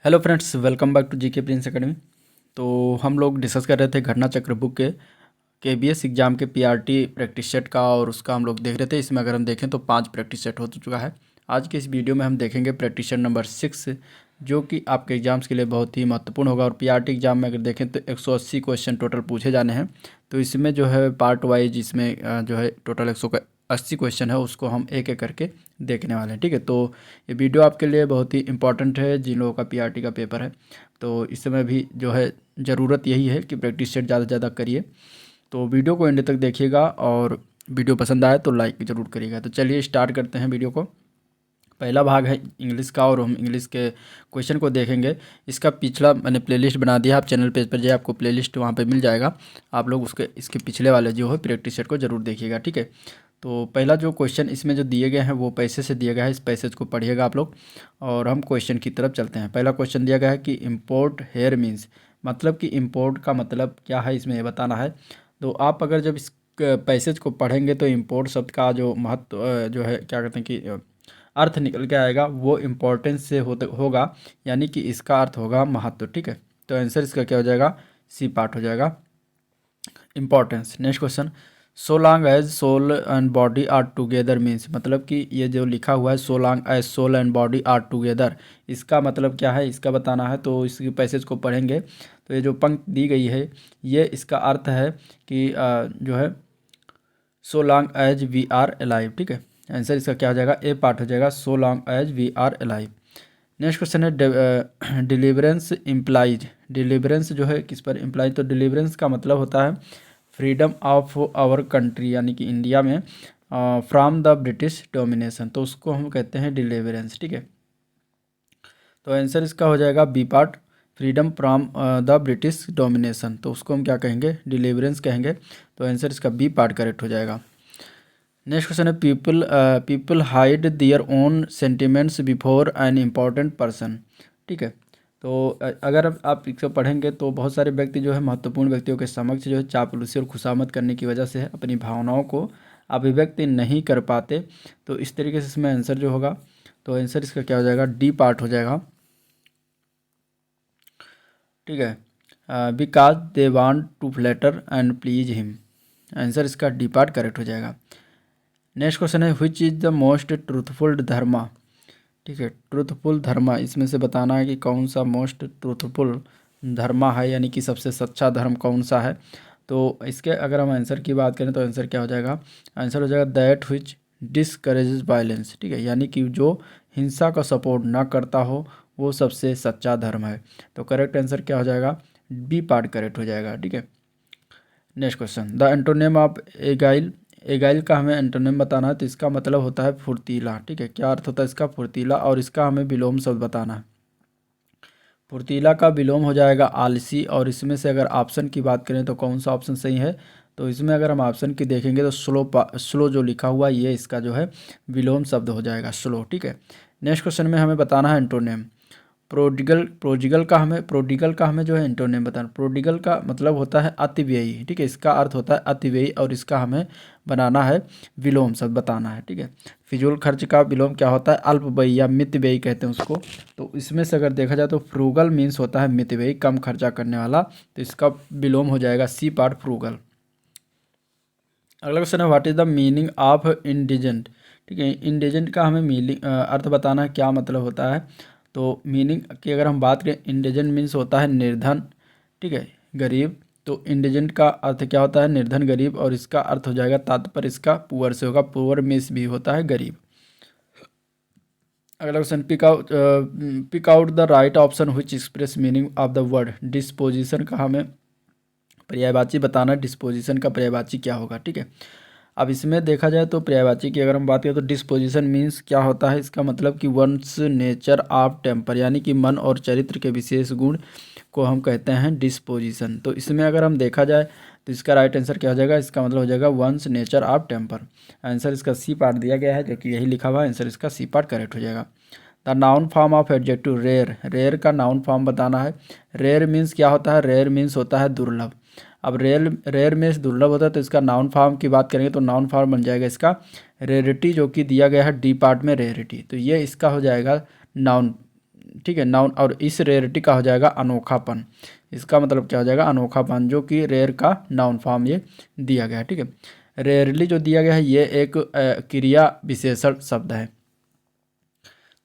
Hello friends, welcome back to GK Prince Academy. तो हम लोग डिस्कस कर रहे थे घटना चक्र बुक के केबीएस एग्जाम के पीआरटी प्रैक्टिस सेट का, और उसका हम लोग देख रहे थे। इसमें अगर हम देखें तो 5 प्रैक्टिस सेट हो चुका है। आज के इस वीडियो में हम देखेंगे प्रैक्टिस सेट नंबर 6, जो कि आपके एग्जाम्स के लिए बहुत ही महत्वपूर्ण होगा। और पीआरटी एग्जाम में अगर देखें तो 180 क्वेश्चन टोटल पूछे जाने हैं। तो इसमें जो है पार्ट वाइज इसमें जो है टोटल 180 क्वेश्चन है, उसको हम एक एक करके देखने वाले हैं। ठीक है, तो ये वीडियो आपके लिए बहुत ही इंपॉर्टेंट है जिन लोगों का पीआरटी का पेपर है। तो इस समय भी जो है ज़रूरत यही है कि प्रैक्टिस सेट ज़्यादा से ज़्यादा करिए। तो वीडियो को एंड तक देखिएगा, और वीडियो पसंद आए तो लाइक ज़रूर करिएगा। तो चलिए स्टार्ट करते हैं वीडियो को। पहला भाग है इंग्लिश का, और हम इंग्लिश के क्वेश्चन को देखेंगे। इसका पिछला मैंने प्लेलिस्ट बना दिया, आप चैनल पेज पर जाइए, आपको प्लेलिस्ट वहाँ पे मिल जाएगा। आप लोग इसके पिछले वाले जो है प्रैक्टिस सेट को ज़रूर देखिएगा। ठीक है, तो पहला जो क्वेश्चन इसमें जो दिए गए हैं वो पैसे से दिया गया है। इस पैसेज को पढ़िएगा आप लोग, और हम क्वेश्चन की तरफ चलते हैं। पहला क्वेश्चन दिया गया है कि इम्पोर्ट हेयर मीन्स, मतलब कि इम्पोर्ट का मतलब क्या है, इसमें ये बताना है। तो आप अगर जब इस पैसेज को पढ़ेंगे तो इम्पोर्ट शब्द का जो महत्व जो है क्या कहते हैं कि अर्थ निकल के आएगा, वो इम्पोर्टेंस से होगा, यानी कि इसका अर्थ होगा महत्व। ठीक है, तो आंसर इसका क्या हो जाएगा, सी पार्ट हो जाएगा, importance. Next question, so long as soul and body are together means, मतलब कि ये जो लिखा हुआ है so long as soul and body are together, इसका मतलब क्या है, इसका बताना है। तो इस पैसेज को पढ़ेंगे तो ये जो पंक्ति दी गई है, ये इसका अर्थ है कि जो है so long as we are alive. ठीक है, आंसर इसका क्या हो जाएगा, ए पार्ट हो जाएगा, so long as we are alive. Next question है डिलीवरेंस इम्प्लाइज, डिलीवरेंस जो है किस पर इम्प्लाइज, तो डिलीवरेंस का मतलब होता है फ्रीडम ऑफ आवर कंट्री, यानी कि इंडिया में फ्रॉम द ब्रिटिश डोमिनेशन, तो उसको हम कहते हैं डिलीवरेंस। ठीक है, तो आंसर इसका हो जाएगा B part, freedom from the British domination, तो उसको हम क्या कहेंगे, डिलीवरेंस कहेंगे। तो आंसर इसका बी पार्ट करेक्ट हो जाएगा। नेक्स्ट क्वेश्चन है people hide their own sentiments before an important person. ठीक है, तो अगर आप इसको पढ़ेंगे तो बहुत सारे व्यक्ति जो है महत्वपूर्ण व्यक्तियों के समक्ष जो है चापलूसी और खुशामद करने की वजह से अपनी भावनाओं को अभिव्यक्त नहीं कर पाते। तो इस तरीके से इसमें आंसर जो होगा, तो आंसर इसका क्या हो जाएगा, डी पार्ट हो जाएगा। ठीक है, because they want to flatter and please him, answer इसका डी पार्ट करेक्ट हो जाएगा। नेक्स्ट क्वेश्चन है which is the most truthful dharma. ठीक है, ट्रूथफुल धर्मा, इसमें से बताना है कि कौन सा मोस्ट ट्रूथफुल धर्मा है, यानी कि सबसे सच्चा धर्म कौन सा है। तो इसके अगर हम आंसर की बात करें तो आंसर क्या हो जाएगा, आंसर हो जाएगा दैट व्हिच डिस्करेजेस वायलेंस। ठीक है, यानी कि जो हिंसा का सपोर्ट ना करता हो वो सबसे सच्चा धर्म है। तो करेक्ट आंसर क्या हो जाएगा, बी पार्ट करेक्ट हो जाएगा। ठीक है, next question, the antonym of agile, agile का हमें एंटोनिम बताना है। तो इसका मतलब होता है फुर्तीला। ठीक है, क्या अर्थ होता है इसका, फुर्तीला, और इसका हमें विलोम शब्द बताना है। फुर्तीला का विलोम हो जाएगा आलसी, और इसमें से अगर ऑप्शन की बात करें तो कौन सा ऑप्शन सही है, तो इसमें अगर हम ऑप्शन की देखेंगे तो स्लो जो लिखा हुआ ये इसका जो है विलोम शब्द हो जाएगा, स्लो। ठीक है, नेक्स्ट क्वेश्चन में हमें बताना है एंटोनिम। प्रोडिगल का हमें जो है एंटोनिम बताना। प्रोडिगल का मतलब होता है अतिव्ययी। ठीक है, इसका अर्थ होता है अतिव्ययी, और इसका हमें बनाना है विलोम शब्द बताना है। ठीक है, फिजूल खर्च का विलोम क्या होता है, अल्पव्ययी या मितव्ययी कहते हैं उसको। तो इसमें से अगर देखा जाए तो फ्रूगल मीन्स होता है मितव्ययी, कम खर्चा करने वाला, तो इसका विलोम हो जाएगा सी पार्ट फ्रूगल। अगला क्वेश्चन है what is the meaning of indigent. ठीक है, इंडिजेंट का हमें मीनिंग अर्थ बताना है, क्या मतलब होता है। तो मीनिंग की अगर हम बात करें, इंडिजेंट मीन्स होता है निर्धन। ठीक है, गरीब। तो इंडिजेंट का अर्थ क्या होता है, निर्धन गरीब, और इसका अर्थ हो जाएगा तात्पर्य इसका पुअर से होगा, पुअर मीन्स भी होता है गरीब। अगला question, pick out the right option which express meaning of the word disposition का हमें पर्यायवाची बताना है। डिस्पोजिशन का पर्यायवाची क्या होगा। ठीक है, अब इसमें देखा जाए तो पर्यायवाची की अगर हम बात करें तो डिस्पोजिशन मीन्स क्या होता है, इसका मतलब कि वंस नेचर ऑफ टेम्पर, यानी कि मन और चरित्र के विशेष गुण को हम कहते हैं डिस्पोजिशन। तो इसमें अगर हम देखा जाए तो इसका राइट आंसर क्या हो जाएगा, इसका मतलब हो जाएगा one's nature of temper. Answer इसका सी पार्ट दिया गया है, जो कि यही लिखा हुआ है, आंसर इसका सी पार्ट करेक्ट हो जाएगा। The noun form of adjective rare, rare का नाउन फॉर्म बताना है। रेयर मीन्स क्या होता है, रेयर मीन्स होता है दुर्लभ। अब रेयर रेयर में दुर्लभ होता है, तो इसका नाउन फॉर्म की बात करेंगे तो नाउन फॉर्म बन जाएगा इसका रेयरिटी, जो कि दिया गया है डी पार्ट में रेयरिटी। तो ये इसका हो जाएगा नाउन ठीक है, नाउन, और इस रेयरिटी का हो जाएगा अनोखापन। इसका मतलब क्या हो जाएगा, अनोखापन, जो कि रेयर का नाउन फॉर्म ये दिया गया है। ठीक है, रेयरली जो दिया गया है ये एक क्रिया विशेषण शब्द है।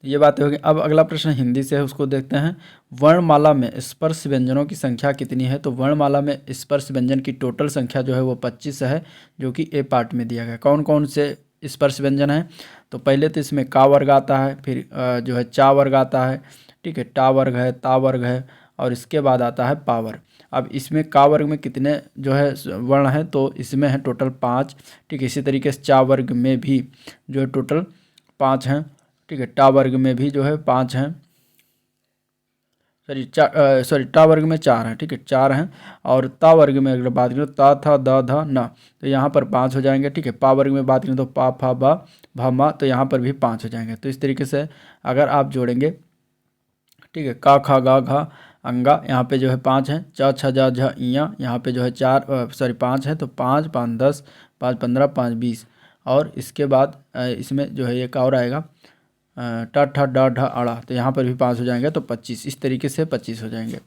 ये बातें होगी। अब अगला प्रश्न हिंदी से है, उसको देखते हैं। वर्णमाला में स्पर्श व्यंजनों की संख्या कितनी है? तो वर्णमाला में स्पर्श व्यंजन की टोटल संख्या जो है वो 25 है, जो कि ए पार्ट में दिया गया है। कौन कौन से स्पर्श व्यंजन है? तो पहले तो इसमें का वर्ग आता है, फिर जो है चा वर्ग आता है, ठीक है, टा वर्ग है, ता वर्ग है, और इसके बाद आता है पावर। अब इसमें का वर्ग में कितने जो है वर्ण है? तो इसमें है टोटल 5। ठीक है, इसी तरीके से चा वर्ग में भी जो है टोटल 5 हैं। ठीक है, टा वर्ग में भी जो है 5 हैं, सॉरी टा वर्ग में 4 हैं। ठीक है, 4 हैं। और ता वर्ग में अगर बात करें, ता था द ध न, तो यहाँ पर 5 हो जाएंगे। ठीक है, पा वर्ग में बात करें तो पा फा बा भा मा, तो यहाँ पर भी 5 हो जाएंगे। तो इस तरीके से अगर आप जोड़ेंगे, ठीक है, का खा गा घा अंगा, यहाँ पे जो है 5 हैं। च छ जा झ इया, यहाँ पे जो है 5 है। तो 5 5 10, 5 15, 5 20, और इसके बाद इसमें जो है एक और आएगा ट ठ ड ढ अड़ा, तो यहाँ पर भी 5 हो जाएंगे, तो 25। इस तरीके से 25 हो जाएंगे।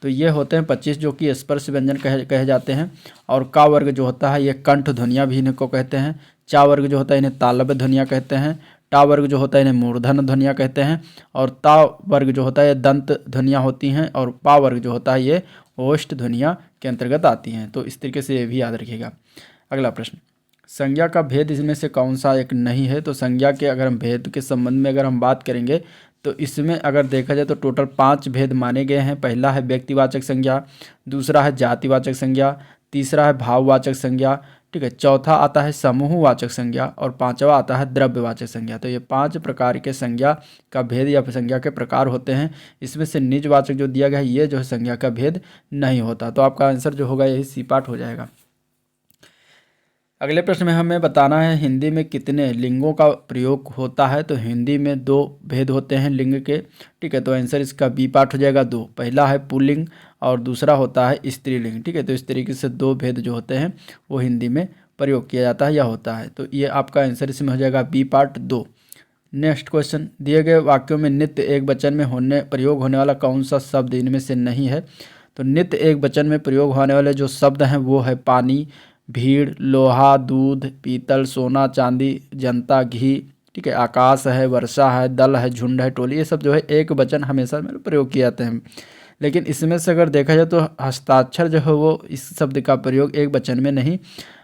तो ये होते हैं 25 जो कि स्पर्श व्यंजन कहे जाते हैं। और का वर्ग जो होता है ये कंठ ध्वनियाँ भी इनको कहते हैं। चा वर्ग जो होता है इन्हें तालव्य ध्वनियाँ कहते हैं। टा वर्ग जो होता है इन्हें मूर्धन्य ध्वनियाँ कहते हैं। और ता वर्ग जो होता है ये दंत ध्वनियाँ होती हैं। और पा वर्ग जो होता है ये ओष्ठ ध्वनियाँ के अंतर्गत आती हैं। तो इस तरीके से ये भी याद रखिएगा। अगला प्रश्न, संज्ञा का भेद इसमें से कौन सा एक नहीं है? तो संज्ञा के अगर हम भेद के संबंध में अगर हम बात करेंगे तो इसमें अगर देखा जाए तो टोटल 5 भेद माने गए हैं। पहला है व्यक्तिवाचक संज्ञा, दूसरा है जातिवाचक संज्ञा, तीसरा है भाववाचक संज्ञा, ठीक है, चौथा आता है समूहवाचक संज्ञा, और पांचवा आता है द्रव्यवाचक संज्ञा। तो ये 5 प्रकार के संज्ञा का भेद या संज्ञा के प्रकार होते हैं। इसमें से निजवाचक जो दिया गया है ये जो है संज्ञा का भेद नहीं होता। तो आपका आंसर जो होगा यही सी पार्ट हो जाएगा। अगले प्रश्न में हमें बताना है हिंदी में कितने लिंगों का प्रयोग होता है? तो हिंदी में 2 भेद होते हैं लिंग के। ठीक है, तो आंसर इसका बी पार्ट हो जाएगा 2। पहला है पुल्लिंग और दूसरा होता है स्त्रीलिंग। ठीक है, तो इस तरीके से 2 भेद जो होते हैं वो हिंदी में प्रयोग किया जाता है या होता है। तो ये आपका आंसर इसमें हो जाएगा बी पार्ट 2। नेक्स्ट क्वेश्चन, दिए गए वाक्यों में नित्य एक वचन में प्रयोग होने वाला कौन सा शब्द इनमें से नहीं है? तो नित्य एक वचन में प्रयोग होने वाले जो शब्द हैं वो है पानी, भीड़, लोहा, दूध, पीतल, सोना, चांदी, जनता, घी, ठीक है, आकाश है, वर्षा है, दल है, झुंड है, टोली, ये सब जो है एक वचन हमेशा में प्रयोग किए जाते हैं। लेकिन इसमें से अगर देखा जाए तो हस्ताक्षर जो है वो इस शब्द का प्रयोग एक वचन में नहीं,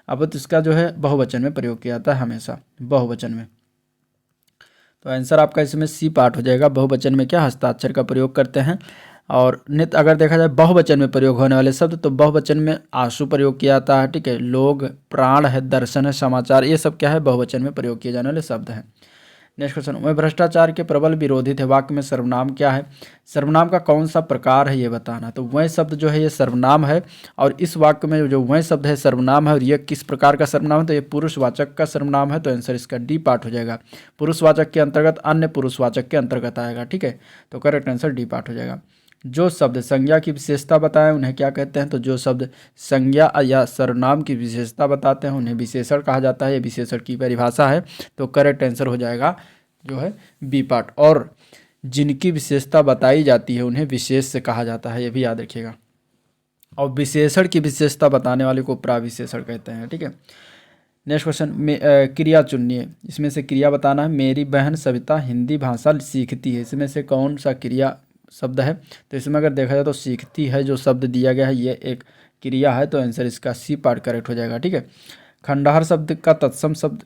अब तो इसका जो है बहुवचन में प्रयोग किया जाता है, हमेशा बहुवचन में। तो आंसर आपका इसमें सी पार्ट हो जाएगा। बहुवचन में क्या हस्ताक्षर का प्रयोग करते हैं। और नित्य अगर देखा जाए बहुवचन में प्रयोग होने वाले शब्द, तो बहुवचन में आंसू प्रयोग किया जाता है, ठीक है, लोग, प्राण है, दर्शन है, समाचार, ये सब क्या है बहुवचन में प्रयोग किए जाने वाले शब्द हैं। नेक्स्ट क्वेश्चन, वह भ्रष्टाचार के प्रबल विरोधी थे, वाक्य में सर्वनाम क्या है? सर्वनाम का कौन सा प्रकार है ये बताना। तो वह शब्द जो है ये सर्वनाम है, और इस वाक्य में जो वह शब्द है सर्वनाम है, और ये किस प्रकार का सर्वनाम है? तो ये पुरुषवाचक का सर्वनाम है। तो आंसर इसका डी पार्ट हो जाएगा। पुरुषवाचक के अंतर्गत अन्य पुरुषवाचक के अंतर्गत आएगा। ठीक है, तो करेक्ट आंसर डी पार्ट हो जाएगा। जो शब्द संज्ञा की विशेषता बताएं उन्हें क्या कहते हैं? तो जो शब्द संज्ञा या सर्वनाम की विशेषता बताते हैं उन्हें विशेषण कहा जाता है। ये विशेषण की परिभाषा है। तो करेक्ट आंसर हो जाएगा जो है बी पार्ट। और जिनकी विशेषता बताई जाती है उन्हें विशेष से कहा जाता है, ये भी याद रखिएगा। और विशेषण की विशेषता बताने वाले को प्राविशेषण कहते हैं। ठीक है, नेक्स्ट क्वेश्चन में क्रिया चुनिए, इसमें से क्रिया बताना है। मेरी बहन सविता हिंदी भाषा सीखती है, इसमें से कौन सा क्रिया शब्द है? तो इसमें अगर देखा जाए तो सीखती है जो शब्द दिया गया है ये एक क्रिया है। तो आंसर इसका सी पार्ट करेक्ट हो जाएगा। ठीक है, खंडहर शब्द का तत्सम शब्द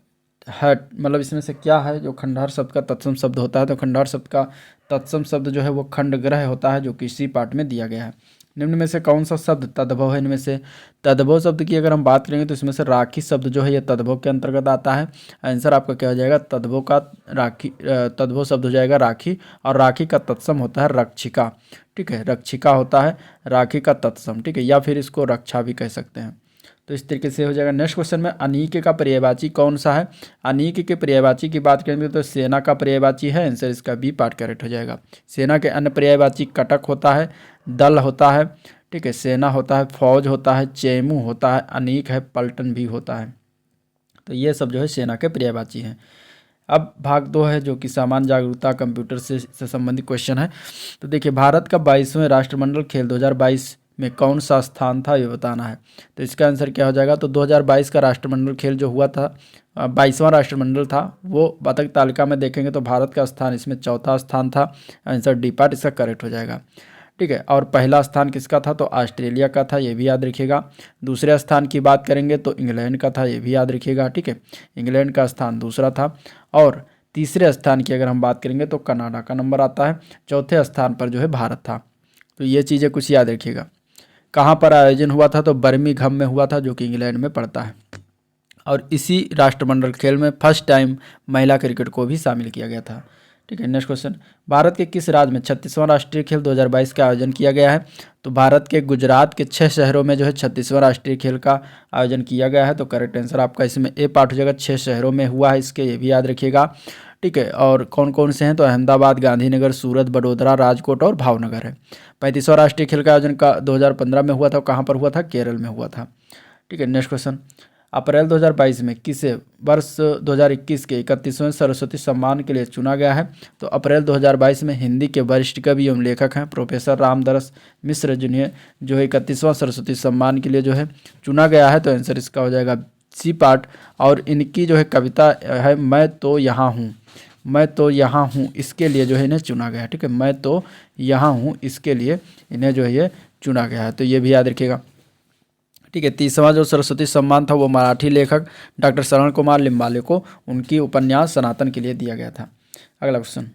है, मतलब इसमें से क्या है जो खंडहर शब्द का तत्सम शब्द होता है? तो खंडहर शब्द का तत्सम शब्द जो है वो खंडग्रह होता है, जो कि सी पार्ट में दिया गया है। निम्न में से कौन सा शब्द तद्भव है? इनमें से तद्भव शब्द की अगर हम बात करेंगे तो इसमें से राखी शब्द जो है ये तद्भव के अंतर्गत आता है। आंसर आपका क्या हो जाएगा? तद्भव का राखी, तद्भव शब्द हो जाएगा राखी, और राखी का तत्सम होता है रक्षिका। ठीक है, रक्षिका होता है राखी का तत्सम। ठीक है, या फिर इसको रक्षा भी कह सकते हैं। तो इस तरीके से हो जाएगा। नेक्स्ट क्वेश्चन में अनीक का पर्यायवाची कौन सा है? अनीक के पर्यायवाची की बात करेंगे तो सेना का पर्यायवाची है। आंसर इसका बी पार्ट करेक्ट हो जाएगा। सेना के अन्य पर्यायवाची कटक होता है, दल होता है, ठीक है, सेना होता है, फौज होता है, चेमू होता है, अनीक है, पलटन भी होता है। तो ये सब जो है सेना के पर्यायवाची हैं। अब भाग 2 है जो कि सामान्य जागरूकता कंप्यूटर से संबंधित क्वेश्चन है। तो देखिए, भारत का 22वें राष्ट्रमंडल खेल 2022 में कौन सा स्थान था, ये बताना है। तो इसका आंसर क्या हो जाएगा, तो 2022 का राष्ट्रमंडल खेल जो हुआ था, 22वां राष्ट्रमंडल था, वो पदक तालिका में देखेंगे तो भारत का स्थान इसमें चौथा स्थान था। आंसर डी पार्ट इसका करेक्ट हो जाएगा। ठीक है, और पहला स्थान किसका था, तो ऑस्ट्रेलिया का था, ये भी याद रखिएगा। दूसरे स्थान की बात करेंगे तो इंग्लैंड का था, ये भी याद रखिएगा। ठीक है, इंग्लैंड का स्थान दूसरा था। और तीसरे स्थान की अगर हम बात करेंगे तो कनाडा का नंबर आता है। चौथे स्थान पर जो है भारत था। तो ये चीज़ें कुछ याद रखिएगा। कहाँ पर आयोजन हुआ था, तो बर्मिंघम में हुआ था, जो कि इंग्लैंड में पड़ता है। और इसी राष्ट्रमंडल खेल में फर्स्ट टाइम महिला क्रिकेट को भी शामिल किया गया था। ठीक है, नेक्स्ट क्वेश्चन, भारत के किस राज्य में 36वां राष्ट्रीय खेल 2022 का आयोजन किया गया है, तो भारत के गुजरात के 6 शहरों में जो है 36वां राष्ट्रीय खेल का आयोजन किया गया है। तो करेक्ट आंसर आपका इसमें ए पार्ट हो जाएगा, 6 शहरों में हुआ है इसके, ये भी याद रखिएगा। ठीक है, और कौन कौन से हैं, तो अहमदाबाद, गांधीनगर, सूरत, बड़ोदरा, राजकोट और भावनगर है। 35वां राष्ट्रीय खेल का आयोजन का 2015 में हुआ था, कहाँ पर हुआ था, केरल में हुआ था। ठीक है, नेक्स्ट क्वेश्चन, अप्रैल 2022 में किसे वर्ष 2021 के 31वें सरस्वती सम्मान के लिए चुना गया है, तो अप्रैल 2022 में हिंदी के वरिष्ठ कवि एवं लेखक हैं प्रोफेसर रामदरस मिश्र जिन्हें जो है 31वां सरस्वती सम्मान के लिए जो है चुना गया है। तो आंसर इसका हो जाएगा सी पार्ट। और इनकी जो है कविता है मैं तो यहाँ हूँ, मैं तो यहाँ हूँ, इसके लिए जो है इन्हें चुना गया है। ठीक है, मैं तो यहाँ हूँ, इसके लिए इन्हें जो है ये चुना गया है। तो ये भी याद रखिएगा। ठीक है, 30वां जो सरस्वती सम्मान था वो मराठी लेखक डॉक्टर शरण कुमार लिम्बाले को उनकी उपन्यास सनातन के लिए दिया गया था। अगला क्वेश्चन,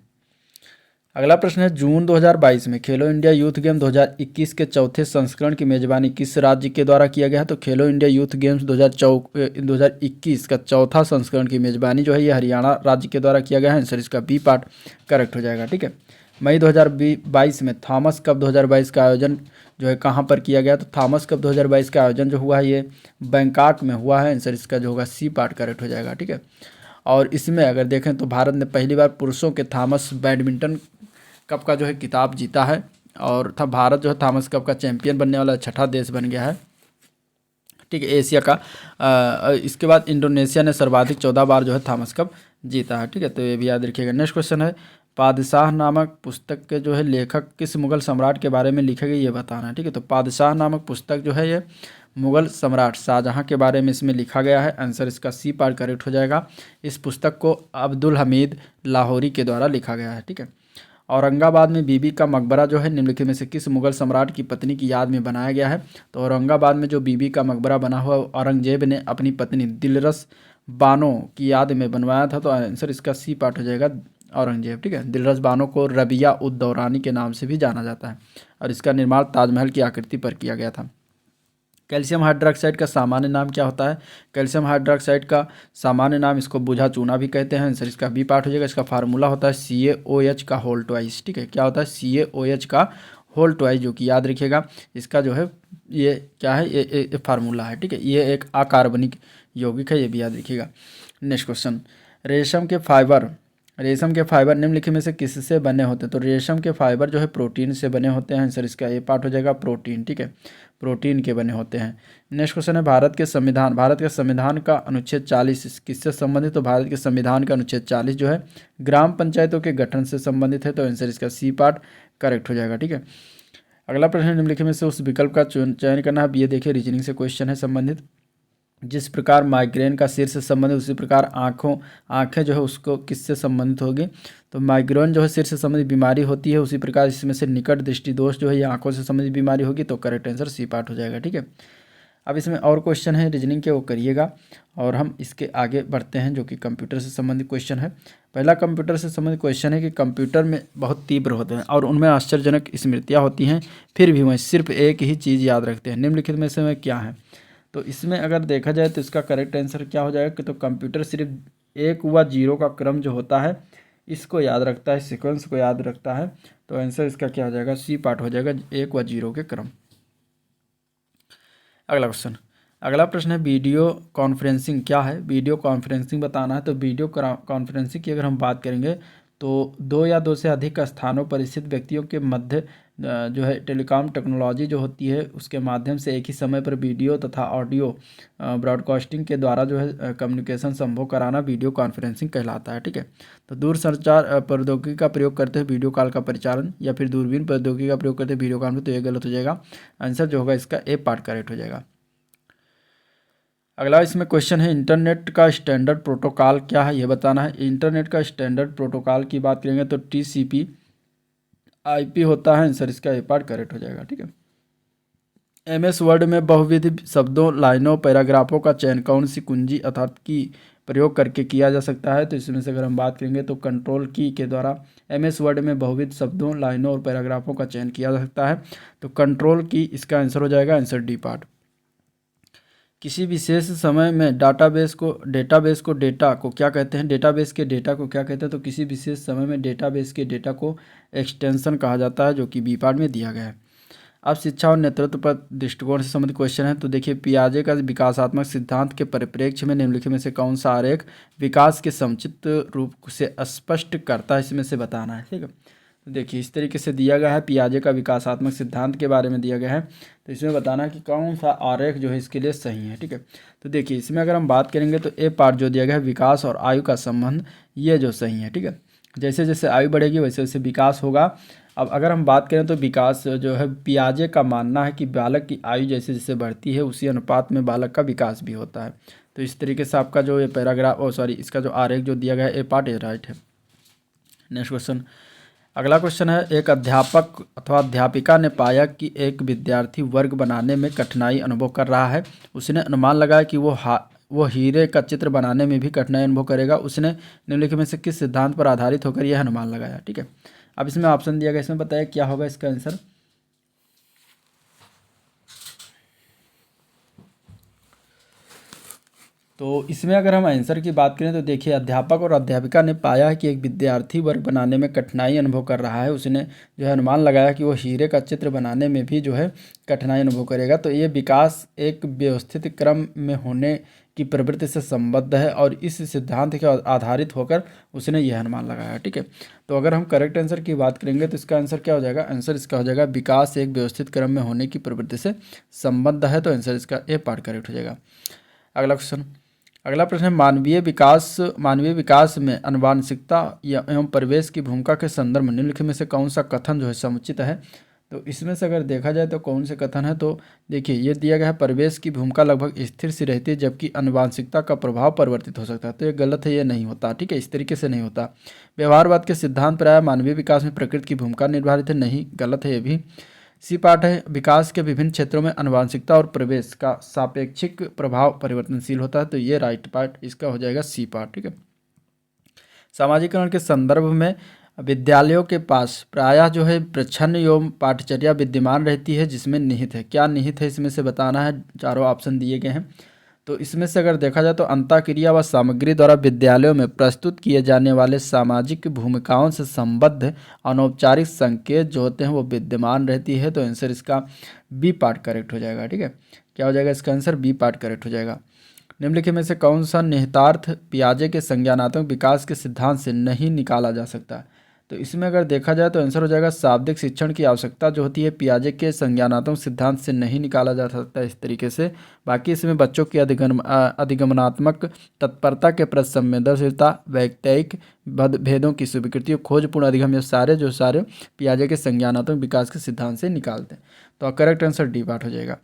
अगला प्रश्न है, जून 2022 में खेलो इंडिया यूथ गेम 2021 के चौथे संस्करण की मेजबानी किस राज्य के द्वारा किया गया है, तो खेलो इंडिया यूथ गेम्स 2021 का चौथा संस्करण की मेजबानी जो है ये हरियाणा राज्य के द्वारा किया गया है। आंसर इसका बी पार्ट करेक्ट हो जाएगा। ठीक है, मई 2022 में थॉमस कप 2022 का आयोजन जो है कहाँ पर किया गया, तो थॉमस कप 2022 का आयोजन जो हुआ है ये बैंकॉक में हुआ है। आंसर इसका जो होगा सी पार्ट करेक्ट हो जाएगा। ठीक है, और इसमें अगर देखें तो भारत ने पहली बार पुरुषों के थॉमस बैडमिंटन कप का जो है खिताब जीता है। और था भारत जो है थॉमस कप का चैंपियन बनने वाला छठा देश बन गया है। ठीक है, एशिया का। इसके बाद इंडोनेशिया ने सर्वाधिक 14 बार जो है थॉमस कप जीता है। ठीक है, तो ये भी याद रखिएगा। नेक्स्ट क्वेश्चन है, पादशाह नामक पुस्तक के जो है लेखक किस मुगल सम्राट के बारे में लिखे गए, ये बताना है। ठीक है, तो पादशाह नामक पुस्तक जो है ये मुगल सम्राट शाहजहां के बारे में इसमें लिखा गया है। आंसर इसका सी पार्ट करेक्ट हो जाएगा। इस पुस्तक को अब्दुल हमीद लाहौरी के द्वारा लिखा गया है। ठीक है, औरंगाबाद में बीबी का मकबरा जो है निम्नलिखित में से किस मुगल सम्राट की पत्नी की याद में बनाया गया है, तो औरंगाबाद में जो बीबी का मकबरा बना हुआ औरंगजेब ने अपनी पत्नी दिलरस बानो की याद में बनवाया था। तो आंसर इसका सी पार्ट हो जाएगा औरंगजेब। ठीक है, दिलरस बानो को रबिया उद दौरानी के नाम से भी जाना जाता है और इसका निर्माण ताजमहल की आकृति पर किया गया था। कैल्शियम हाइड्रोक्साइड का सामान्य नाम क्या होता है, कैल्शियम हाइड्रोक्साइड का सामान्य नाम इसको बुझा चूना भी कहते हैं। आंसर इसका बी पार्ट हो जाएगा। इसका फार्मूला होता है CaOH का होल ट्वाइस। ठीक है, क्या होता है CaOH का होल ट्वाइस, जो कि याद रखिएगा। इसका जो है ये क्या है, ये फार्मूला है। ठीक है, ये एक अकार्बनिक यौगिक है, ये भी याद रखिएगा। नेक्स्ट क्वेश्चन, रेशम के फाइबर निम्नलिखित में से किससे बने होते हैं, तो रेशम के फाइबर जो है प्रोटीन से बने होते हैं। आंसर इसका ए पार्ट हो जाएगा प्रोटीन। ठीक है, प्रोटीन के बने होते हैं। नेक्स्ट क्वेश्चन है, भारत के संविधान का अनुच्छेद 40 किससे संबंधित, तो भारत के संविधान का अनुच्छेद 40 जो है ग्राम पंचायतों के गठन से संबंधित है। तो आंसर इसका सी पार्ट करेक्ट हो जाएगा। ठीक है, अगला प्रश्न निम्नलिखित में से उस विकल्प का चयन करना है। ये देखिए रीजनिंग से क्वेश्चन है संबंधित। जिस प्रकार माइग्रेन का सिर से संबंधित उसी प्रकार आँखें जो है उसको किससे संबंधित होगी, तो माइग्रेन जो है सिर से संबंधित बीमारी होती है, उसी प्रकार इसमें से निकट दृष्टि दोष जो है ये आँखों से संबंधित बीमारी होगी। तो करेक्ट आंसर सी पार्ट हो जाएगा। ठीक है, अब इसमें और क्वेश्चन है रीजनिंग के, वो करिएगा और हम इसके आगे बढ़ते हैं जो कि कंप्यूटर से संबंधित क्वेश्चन है। पहला कंप्यूटर से संबंधित क्वेश्चन है कि कंप्यूटर में बहुत तीव्र होते हैं और उनमें आश्चर्यजनक स्मृतियाँ होती हैं, फिर भी वह सिर्फ एक ही चीज़ याद रखते हैं। निम्नलिखित में से वह क्या है, तो इसमें अगर देखा जाए तो इसका करेक्ट आंसर क्या हो जाएगा कि तो कंप्यूटर सिर्फ 1 व 0 का क्रम जो होता है इसको याद रखता है, सीक्वेंस को याद रखता है। तो आंसर इसका क्या हो जाएगा, सी पार्ट हो जाएगा, 1 व 0 के क्रम। अगला क्वेश्चन, अगला प्रश्न है वीडियो कॉन्फ्रेंसिंग क्या है, वीडियो कॉन्फ्रेंसिंग बताना है। तो वीडियो कॉन्फ्रेंसिंग की अगर हम बात करेंगे तो दो या दो से अधिक स्थानों पर स्थित व्यक्तियों के मध्य जो है टेलीकॉम टेक्नोलॉजी जो होती है उसके माध्यम से एक ही समय पर वीडियो तथा ऑडियो ब्रॉडकास्टिंग के द्वारा जो है कम्युनिकेशन संभव कराना वीडियो कॉन्फ्रेंसिंग कहलाता है। ठीक है, तो दूर संचार प्रौद्योगिकी का प्रयोग करते हुए वीडियो कॉल का परिचालन या फिर दूरबीन प्रौद्योगिकी का प्रयोग करते हुए वीडियो कॉन्फ्रेंस, तो ये गलत हो जाएगा। आंसर जो होगा इसका ए पार्ट करेक्ट हो जाएगा। अगला इसमें क्वेश्चन है इंटरनेट का स्टैंडर्ड प्रोटोकॉल क्या है, ये बताना है। इंटरनेट का स्टैंडर्ड प्रोटोकॉल की बात करेंगे तो TCP IP होता है। आंसर इसका ए पार्ट करेक्ट हो जाएगा। ठीक है, MS वर्ड में बहुविध शब्दों, लाइनों, पैराग्राफों का चयन कौन सी कुंजी अर्थात की प्रयोग करके किया जा सकता है, तो इसमें से अगर हम बात करेंगे तो कंट्रोल की के द्वारा MS वर्ड में बहुविध शब्दों, लाइनों और पैराग्राफों का चयन किया जा सकता है। तो कंट्रोल की इसका आंसर हो जाएगा। Answer D part. किसी विशेष समय में डेटाबेस को डेटा को क्या कहते हैं, डेटाबेस के डेटा को क्या कहते हैं, तो किसी विशेष समय में डेटाबेस के डेटा को एक्सटेंशन कहा जाता है, जो कि बी पार्ट में दिया गया है। अब शिक्षा और नेतृत्व पर दृष्टिकोण से संबंधित क्वेश्चन है। तो देखिए, पियाजे का विकासात्मक सिद्धांत के परिप्रेक्ष्य में निम्नलिखित में से कौन सा आरेख विकास के समुचित रूप से स्पष्ट करता है, इसमें से बताना है। ठीक है, तो देखिए इस तरीके से दिया गया है, पियाजे का विकासात्मक सिद्धांत के बारे में दिया गया है। तो इसमें बताना है कि कौन सा आरेख जो है इसके लिए सही है। ठीक है, तो देखिए इसमें अगर हम बात करेंगे तो ए पार्ट जो दिया गया है विकास और आयु का संबंध, ये जो सही है। ठीक है, जैसे जैसे आयु बढ़ेगी वैसे वैसे विकास होगा। अब अगर हम बात करें तो विकास जो है, पियाजे का मानना है कि बालक की आयु जैसे जैसे बढ़ती है उसी अनुपात में बालक का विकास भी होता है। तो इस तरीके से आपका जो ये पैराग्राफ इसका जो आरेख जो दिया गया है ए पार्ट ये राइट है। नेक्स्ट क्वेश्चन, अगला क्वेश्चन है, एक अध्यापक अथवा अध्यापिका ने पाया कि एक विद्यार्थी वर्ग बनाने में कठिनाई अनुभव कर रहा है। उसने अनुमान लगाया कि वो हीरे का चित्र बनाने में भी कठिनाई अनुभव करेगा। उसने निम्नलिखित में से किस सिद्धांत पर आधारित होकर यह अनुमान लगाया। ठीक है, अब इसमें ऑप्शन दिया गया, इसमें बताया क्या होगा इसका आंसर। तो इसमें अगर हम आंसर की बात करें तो देखिए, अध्यापक और अध्यापिका ने पाया है कि एक विद्यार्थी वर्ग बनाने में कठिनाई अनुभव कर रहा है। उसने जो है अनुमान लगाया कि वो हीरे का चित्र बनाने में भी जो है कठिनाई अनुभव करेगा। तो ये विकास एक व्यवस्थित क्रम में होने की प्रवृत्ति से संबद्ध है और इस सिद्धांत के आधारित होकर उसने यह अनुमान लगाया। ठीक है, तो अगर हम करेक्ट आंसर की बात करेंगे तो इसका आंसर क्या हो जाएगा। आंसर इसका हो जाएगा विकास एक व्यवस्थित क्रम में होने की प्रवृत्ति से संबद्ध है। तो आंसर इसका ए पार्ट करेक्ट हो जाएगा। अगला प्रश्न है, मानवीय विकास में आनुवांशिकता एवं परिवेश की भूमिका के संदर्भ में निम्नलिखित में से कौन सा कथन जो है समुचित है। तो इसमें से अगर देखा जाए तो कौन से कथन है, तो देखिए ये दिया गया है, परिवेश की भूमिका लगभग स्थिर सी रहती है जबकि आनुवांशिकता का प्रभाव परिवर्तित हो सकता है। तो ये गलत है, ये नहीं होता। ठीक है, इस तरीके से नहीं होता। व्यवहारवाद के सिद्धांत पर आया मानवीय विकास में प्रकृति की भूमिका निर्धारित है, नहीं, गलत है ये भी। सी पार्ट है, विकास के विभिन्न क्षेत्रों में आनुवांशिकता और प्रवेश का सापेक्षिक प्रभाव परिवर्तनशील होता है। तो ये राइट पार्ट इसका हो जाएगा सी पार्ट। ठीक है, सामाजिकरण के संदर्भ में विद्यालयों के पास प्रायः जो है प्रच्छन्न एवं पाठचर्या विद्यमान रहती है जिसमें निहित है। क्या निहित है इसमें से बताना है। चारों ऑप्शन दिए गए हैं। तो इसमें से अगर देखा जाए तो अंतःक्रिया व सामग्री द्वारा विद्यालयों में प्रस्तुत किए जाने वाले सामाजिक भूमिकाओं से संबद्ध अनौपचारिक संकेत जो होते हैं वो विद्यमान रहती है। तो आंसर इसका बी पार्ट करेक्ट हो जाएगा। ठीक है, क्या हो जाएगा इसका आंसर, बी पार्ट करेक्ट हो जाएगा। निम्नलिखित में से कौन सा निहितार्थ पियाजे के संज्ञानात्मक विकास के सिद्धांत से नहीं निकाला जा सकता। तो इसमें अगर देखा जाए तो आंसर हो जाएगा शाब्दिक शिक्षण की आवश्यकता जो होती है पियाजे के संज्ञानात्मक सिद्धांत से नहीं निकाला जा सकता इस तरीके से। बाकी इसमें बच्चों की अधिगमनात्मक तत्परता के प्रति संवेदनशीलता, वैयक्तिक भेदों की स्वीकृति, खोजपूर्ण अधिगम, ये सारे पियाजे के संज्ञानात्मक विकास के सिद्धांत से निकालते हैं। तो करेक्ट आंसर डी पार्ट हो जाएगा।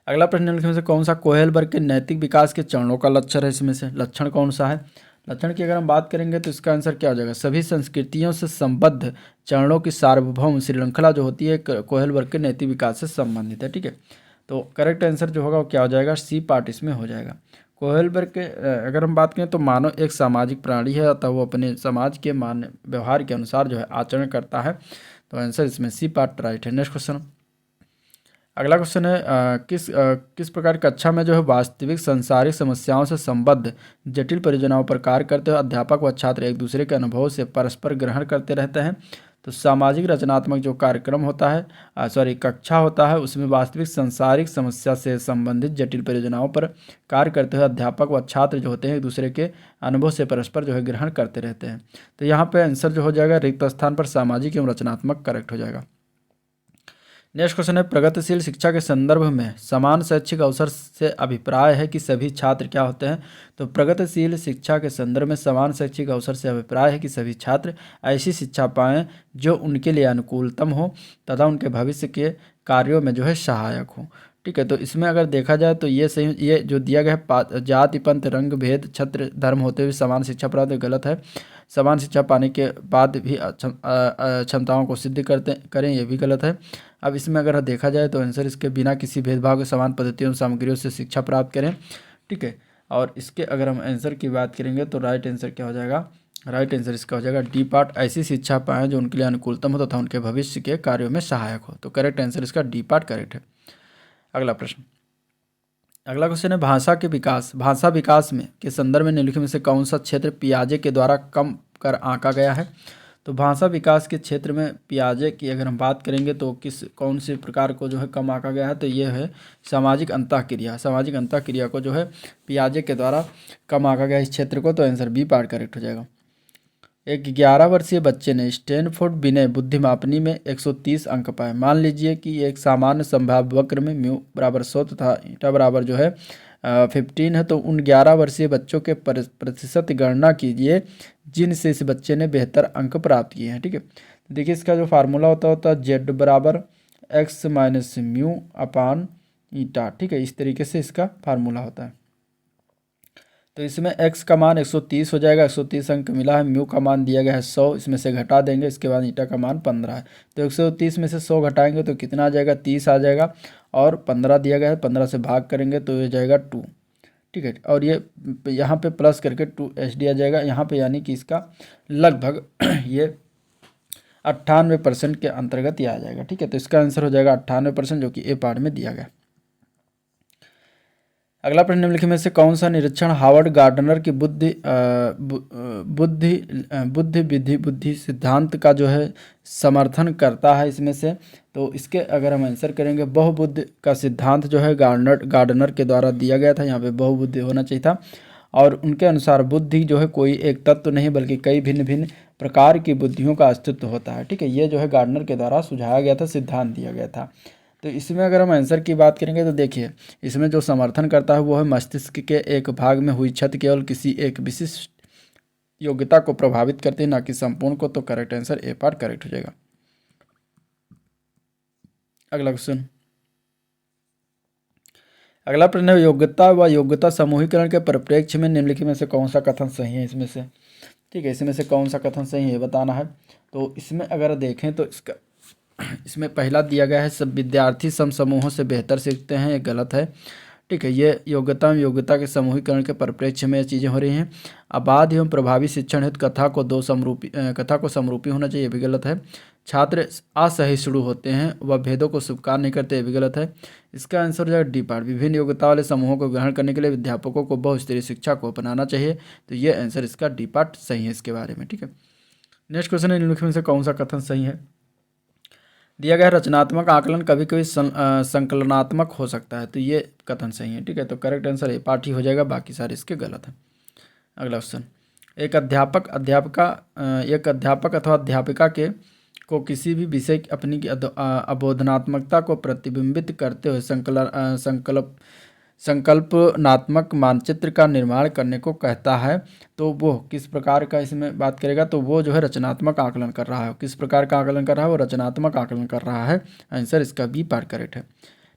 अगला प्रश्न निम्नलिखित में से कौन सा कोहेलबर्ग के नैतिक विकास के चरणों का लक्षण है। इसमें से लक्षण कौन सा है। लक्षण की अगर हम बात करेंगे तो इसका आंसर क्या हो जाएगा, सभी संस्कृतियों से संबद्ध चरणों की सार्वभौम श्रृंखला जो होती है कोहेलबर्ग के नैतिक विकास से संबंधित है। ठीक है, तो करेक्ट आंसर जो होगा वो क्या हो जाएगा, सी पार्ट इसमें हो जाएगा। कोहेलबर्ग के अगर हम बात करें तो मानव एक सामाजिक प्राणी है, अतः वो अपने समाज के व्यवहार के अनुसार जो है आचरण करता है। तो आंसर इसमें सी पार्ट राइट है। नेक्स्ट क्वेश्चन, अगला क्वेश्चन है, किस प्रकार कक्षा में जो है वास्तविक संसारिक समस्याओं से संबद्ध जटिल परियोजनाओं पर कार्य करते हुए अध्यापक व छात्र एक दूसरे के अनुभव से परस्पर ग्रहण करते रहते हैं। तो सामाजिक रचनात्मक जो कार्यक्रम होता है कक्षा होता है, उसमें वास्तविक सांसारिक समस्या से संबंधित जटिल परियोजनाओं पर कार्य करते हुए अध्यापक व छात्र जो होते हैं एक दूसरे के अनुभव से परस्पर जो है ग्रहण करते रहते हैं। तो यहाँ पे आंसर जो हो जाएगा रिक्त स्थान पर सामाजिक एवं रचनात्मक करेक्ट हो जाएगा। नेक्स्ट क्वेश्चन है, प्रगतिशील शिक्षा के संदर्भ में समान शैक्षिक अवसर से अभिप्राय है कि सभी छात्र क्या होते हैं। तो प्रगतिशील शिक्षा के संदर्भ में समान शैक्षिक अवसर से अभिप्राय है कि सभी छात्र ऐसी शिक्षा पाएं जो उनके लिए अनुकूलतम हो तथा उनके भविष्य के कार्यों में जो है सहायक हो। ठीक है, तो इसमें अगर देखा जाए तो ये सही, ये जो दिया गया है जाति पंथ रंग भेद छत्र धर्म होते हुए समान शिक्षा प्राप्त गलत है। समान शिक्षा पाने के बाद भी क्षमताओं को सिद्ध करें, ये भी गलत है। अब इसमें अगर देखा जाए तो आंसर इसके बिना किसी भेदभाव के समान पद्धतियों सामग्रियों से शिक्षा प्राप्त करें। ठीक है, और इसके अगर हम आंसर की बात करेंगे तो राइट आंसर क्या हो जाएगा, राइट आंसर इसका हो जाएगा डी पार्ट, ऐसी शिक्षा पाएं जो उनके लिए अनुकूलतम हो तथा उनके भविष्य के कार्यों में सहायक हो। तो करेक्ट आंसर इसका डी पार्ट करेक्ट है। अगला प्रश्न, अगला क्वेश्चन है, भाषा विकास में के संदर्भ में निम्नलिखित में से कौन सा क्षेत्र पियाजे के द्वारा कम कर आंका गया है। तो भाषा विकास के क्षेत्र में पियाजे की अगर हम बात करेंगे तो कौन से प्रकार को जो है कम आंका गया है, तो ये है सामाजिक अंतःक्रिया। सामाजिक अंतःक्रिया को जो है पियाजे के द्वारा कम आंका गया इस क्षेत्र को। तो आंसर बी पार्ट करेक्ट हो जाएगा। एक 11 वर्षीय बच्चे ने स्टैनफोर्ड विनय बुद्धिमापनी में 130 अंक पाए। मान लीजिए कि एक सामान्य संभाव्य वक्र में म्यू बराबर 100 तथा ईटा बराबर जो है 15 है। तो उन 11 वर्षीय बच्चों के प्रतिशत गणना कीजिए जिनसे इस बच्चे ने बेहतर अंक प्राप्त किए हैं। ठीक है, देखिए इसका जो फार्मूला होता है जेड बराबर एक्स माइनस म्यू अपान ईटा। ठीक है, इस तरीके से इसका फार्मूला होता है। तो इसमें x का मान 130 हो जाएगा, 130 अंक मिला है। म्यू का मान दिया गया है 100, इसमें से घटा देंगे, इसके बाद ईटा का मान 15 है। तो 130 में से 100 घटाएंगे तो कितना आ जाएगा, 30 आ जाएगा। और 15 दिया गया है, 15 से भाग करेंगे तो ये जाएगा 2। ठीक है, और ये यहाँ पे प्लस करके 2 आ जाएगा यहाँ पे, यानी कि इसका लगभग ये 98% के अंतर्गत ये आ जाएगा। ठीक है, तो इसका आंसर हो जाएगा 98%, जो कि ए पार्ट में दिया गया। अगला प्रश्न निम्नलिखित में से कौन सा निरीक्षण हार्वर्ड गार्डनर की बुद्धि सिद्धांत का जो है समर्थन करता है इसमें से। तो इसके अगर हम आंसर करेंगे, बहुबुद्धि का सिद्धांत जो है गार्डनर के द्वारा दिया गया था। यहाँ पे बहुबुद्धि होना चाहिए था। और उनके अनुसार बुद्धि जो है कोई एक तत्व नहीं बल्कि कई भिन्न भिन्न प्रकार की बुद्धियों का अस्तित्व होता है। ठीक है, ये जो है गार्डनर के द्वारा सुझाया गया था, सिद्धांत दिया गया था। तो इसमें अगर हम आंसर की बात करेंगे तो देखिए इसमें जो समर्थन करता है वो है मस्तिष्क के एक भाग में हुई क्षति केवल किसी एक विशिष्ट योग्यता को प्रभावित करती है, ना कि संपूर्ण को। तो correct answer A part correct हो जाएगा। अगला क्वेश्चन, अगला प्रश्न है, योग्यता व योग्यता समूहीकरण के परिप्रेक्ष्य में निम्नलिखित में से कौन सा कथन सही है इसमें से। ठीक है, इसमें से कौन सा कथन सही है बताना है। तो इसमें अगर देखें तो इसमें पहला दिया गया है, सब विद्यार्थी समूहों से बेहतर सीखते हैं, ये गलत है। ठीक है, ये योग्यता के समूहीकरण के परिप्रेक्ष्य में ये चीज़ें हो रही हैं। अबाध एवं प्रभावी शिक्षण हेतु कथा को समरूपी होना चाहिए, ये भी गलत है। छात्र असहिष्णु होते हैं वह भेदों को स्वीकार नहीं करते, ये भी गलत है। इसका आंसर हो जाएगा डी पार्ट, विभिन्न योग्यता वाले समूहों को ग्रहण करने के लिए अध्यापकों को बहुस्तरीय शिक्षा को अपनाना चाहिए। तो ये आंसर इसका डी पार्ट सही है इसके बारे में। ठीक है, नेक्स्ट क्वेश्चन है, निम्नलिखित में से कौन सा कथन सही है। दिया गया रचनात्मक आकलन कभी कभी संकलनात्मक हो सकता है, तो ये कथन सही है। ठीक है, तो करेक्ट आंसर ए पार्ट ही हो जाएगा, बाकी सारे इसके गलत हैं। अगला क्वेश्चन, एक अध्यापक अथवा अध्यापिका को किसी भी विषय की अपनी अबोधनात्मकता को प्रतिबिंबित करते हुए संकल्पनात्मक मानचित्र का निर्माण करने को कहता है। तो वो किस प्रकार का इसमें बात करेगा, तो वो जो है रचनात्मक आकलन कर रहा है। किस प्रकार का आकलन कर रहा है, वो रचनात्मक आकलन कर रहा है। आंसर इसका बी पार्ट करेक्ट है।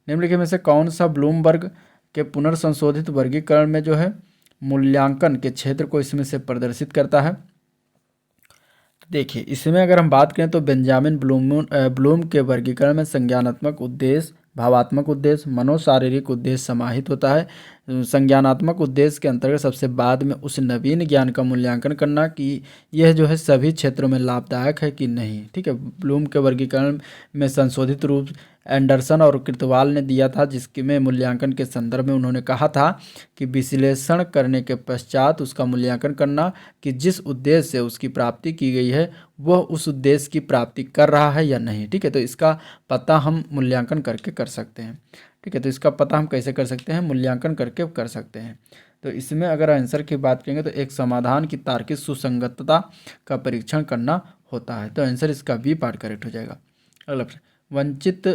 निम्नलिखित में से कौन सा ब्लूमबर्ग के पुनर्संशोधित वर्गीकरण में जो है मूल्यांकन के क्षेत्र को इसमें से प्रदर्शित करता है। देखिए इसमें अगर हम बात करें तो बेंजामिन ब्लूम के वर्गीकरण में संज्ञानात्मक उद्देश्य, भावात्मक उद्देश्य, मनोशारीरिक उद्देश्य समाहित होता है। संज्ञानात्मक उद्देश्य के अंतर्गत सबसे बाद में उस नवीन ज्ञान का मूल्यांकन करना कि यह जो है सभी क्षेत्रों में लाभदायक है कि नहीं। ठीक है, ब्लूम के वर्गीकरण में संशोधित रूप एंडरसन और कृतवाल ने दिया था, जिसके में मूल्यांकन के संदर्भ में उन्होंने कहा था कि विश्लेषण करने के पश्चात उसका मूल्यांकन करना कि जिस उद्देश्य से उसकी प्राप्ति की गई है वह उस उद्देश्य की प्राप्ति कर रहा है या नहीं। ठीक है, तो इसका पता हम मूल्यांकन करके कर सकते हैं। ठीक है, तो इसका पता हम कैसे कर सकते हैं, मूल्यांकन करके कर सकते हैं। तो इसमें अगर आंसर की बात करेंगे तो एक समाधान की तार्किक सुसंगतता का परीक्षण करना होता है। तो आंसर इसका बी पार्ट करेक्ट हो जाएगा। अगला प्रश्न, वंचित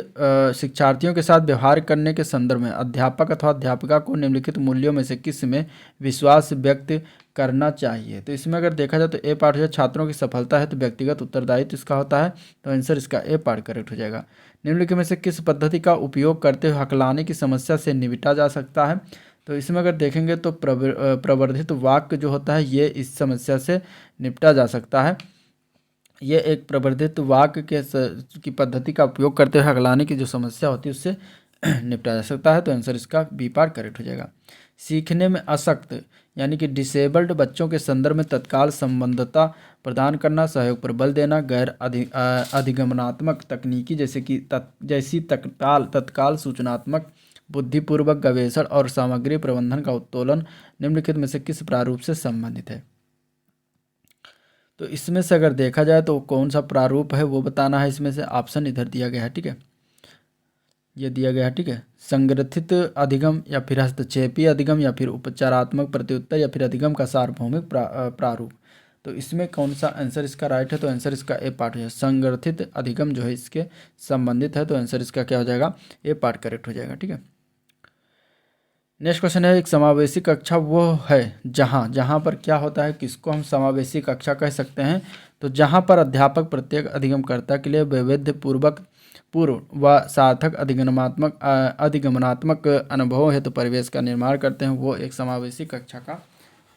शिक्षार्थियों के साथ व्यवहार करने के संदर्भ में अध्यापक अथवा अध्यापिका को निम्नलिखित मूल्यों में से किस में विश्वास व्यक्त करना चाहिए। तो इसमें अगर देखा जाए तो ए पार्ट है छात्रों की सफलता है तो व्यक्तिगत उत्तरदायित्व इसका होता है। तो आंसर इसका ए पार्ट करेक्ट हो जाएगा। निम्नलिखित में से किस पद्धति का उपयोग करते हुए हकलाने की समस्या से निपटा जा सकता है। तो इसमें अगर देखेंगे तो प्रवर्धित वाक्य जो होता है ये इस समस्या से निपटा जा सकता है। ये एक प्रवर्धित वाक्य की पद्धति का उपयोग करते हुए हकलाने की जो समस्या होती है उससे निपटा जा सकता है। तो आंसर इसका बी पार्ट करेक्ट हो जाएगा। सीखने में असक्त यानी कि डिसेबल्ड बच्चों के संदर्भ में तत्काल संबद्धता प्रदान करना, सहयोग पर बल देना, गैर अधिगमनात्मक तकनीकी जैसी तत्काल सूचनात्मक बुद्धिपूर्वक गवेषण और सामग्री प्रबंधन का उत्तोलन निम्नलिखित में से किस प्रारूप से संबंधित है। तो इसमें से अगर देखा जाए तो कौन सा प्रारूप है वो बताना है। इसमें से ऑप्शन इधर दिया गया है। ठीक है, ये दिया गया है। ठीक है, संग्रथित अधिगम या फिर हस्तक्षेपी अधिगम या फिर उपचारात्मक प्रत्युत्तर या फिर अधिगम का सार्वभौमिक प्रारूप। तो इसमें कौन सा आंसर इसका राइट है। तो आंसर इसका ए पार्ट है। संग्रथित अधिगम जो है इसके संबंधित है। तो आंसर इसका क्या हो जाएगा, ए पार्ट करेक्ट हो जाएगा। ठीक है, नेक्स्ट क्वेश्चन है, एक समावेशी कक्षा वो है जहाँ पर क्या होता है, किसको हम समावेशी कक्षा कह सकते हैं। तो जहाँ पर अध्यापक प्रत्येक अधिगमकर्ता के लिए पूर्व व सार्थक अधिगमनात्मक अनुभव है तो परिवेश का निर्माण करते हैं, वो एक समावेशी कक्षा का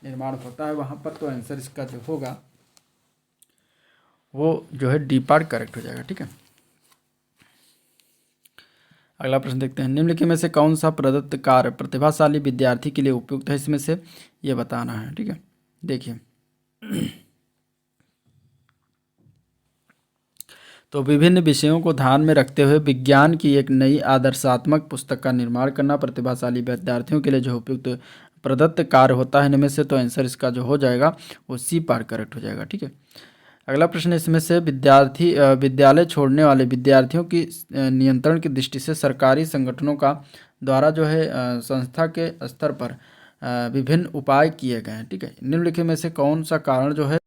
निर्माण होता है वहाँ पर। तो आंसर इसका जो होगा वो जो है डी पार्ट करेक्ट हो जाएगा। ठीक है, अगला प्रश्न देखते हैं, निम्नलिखित में से कौन सा प्रदत्त कार्य प्रतिभाशाली विद्यार्थी के लिए उपयुक्त है, इसमें से ये बताना है। ठीक है, देखिए तो विभिन्न विषयों को ध्यान में रखते हुए विज्ञान की एक नई आदर्शात्मक पुस्तक का निर्माण करना प्रतिभाशाली विद्यार्थियों के लिए जो उपयुक्त प्रदत्त कार्य होता है इनमें से। तो आंसर इसका जो हो जाएगा वो सी पार्ट करेक्ट हो जाएगा। ठीक है, अगला प्रश्न, इसमें से विद्यालय छोड़ने वाले विद्यार्थियों की नियंत्रण की दृष्टि से सरकारी संगठनों का द्वारा जो है संस्था के स्तर पर विभिन्न उपाय किए गए हैं। ठीक है, निम्नलिखित में से कौन सा कारण जो है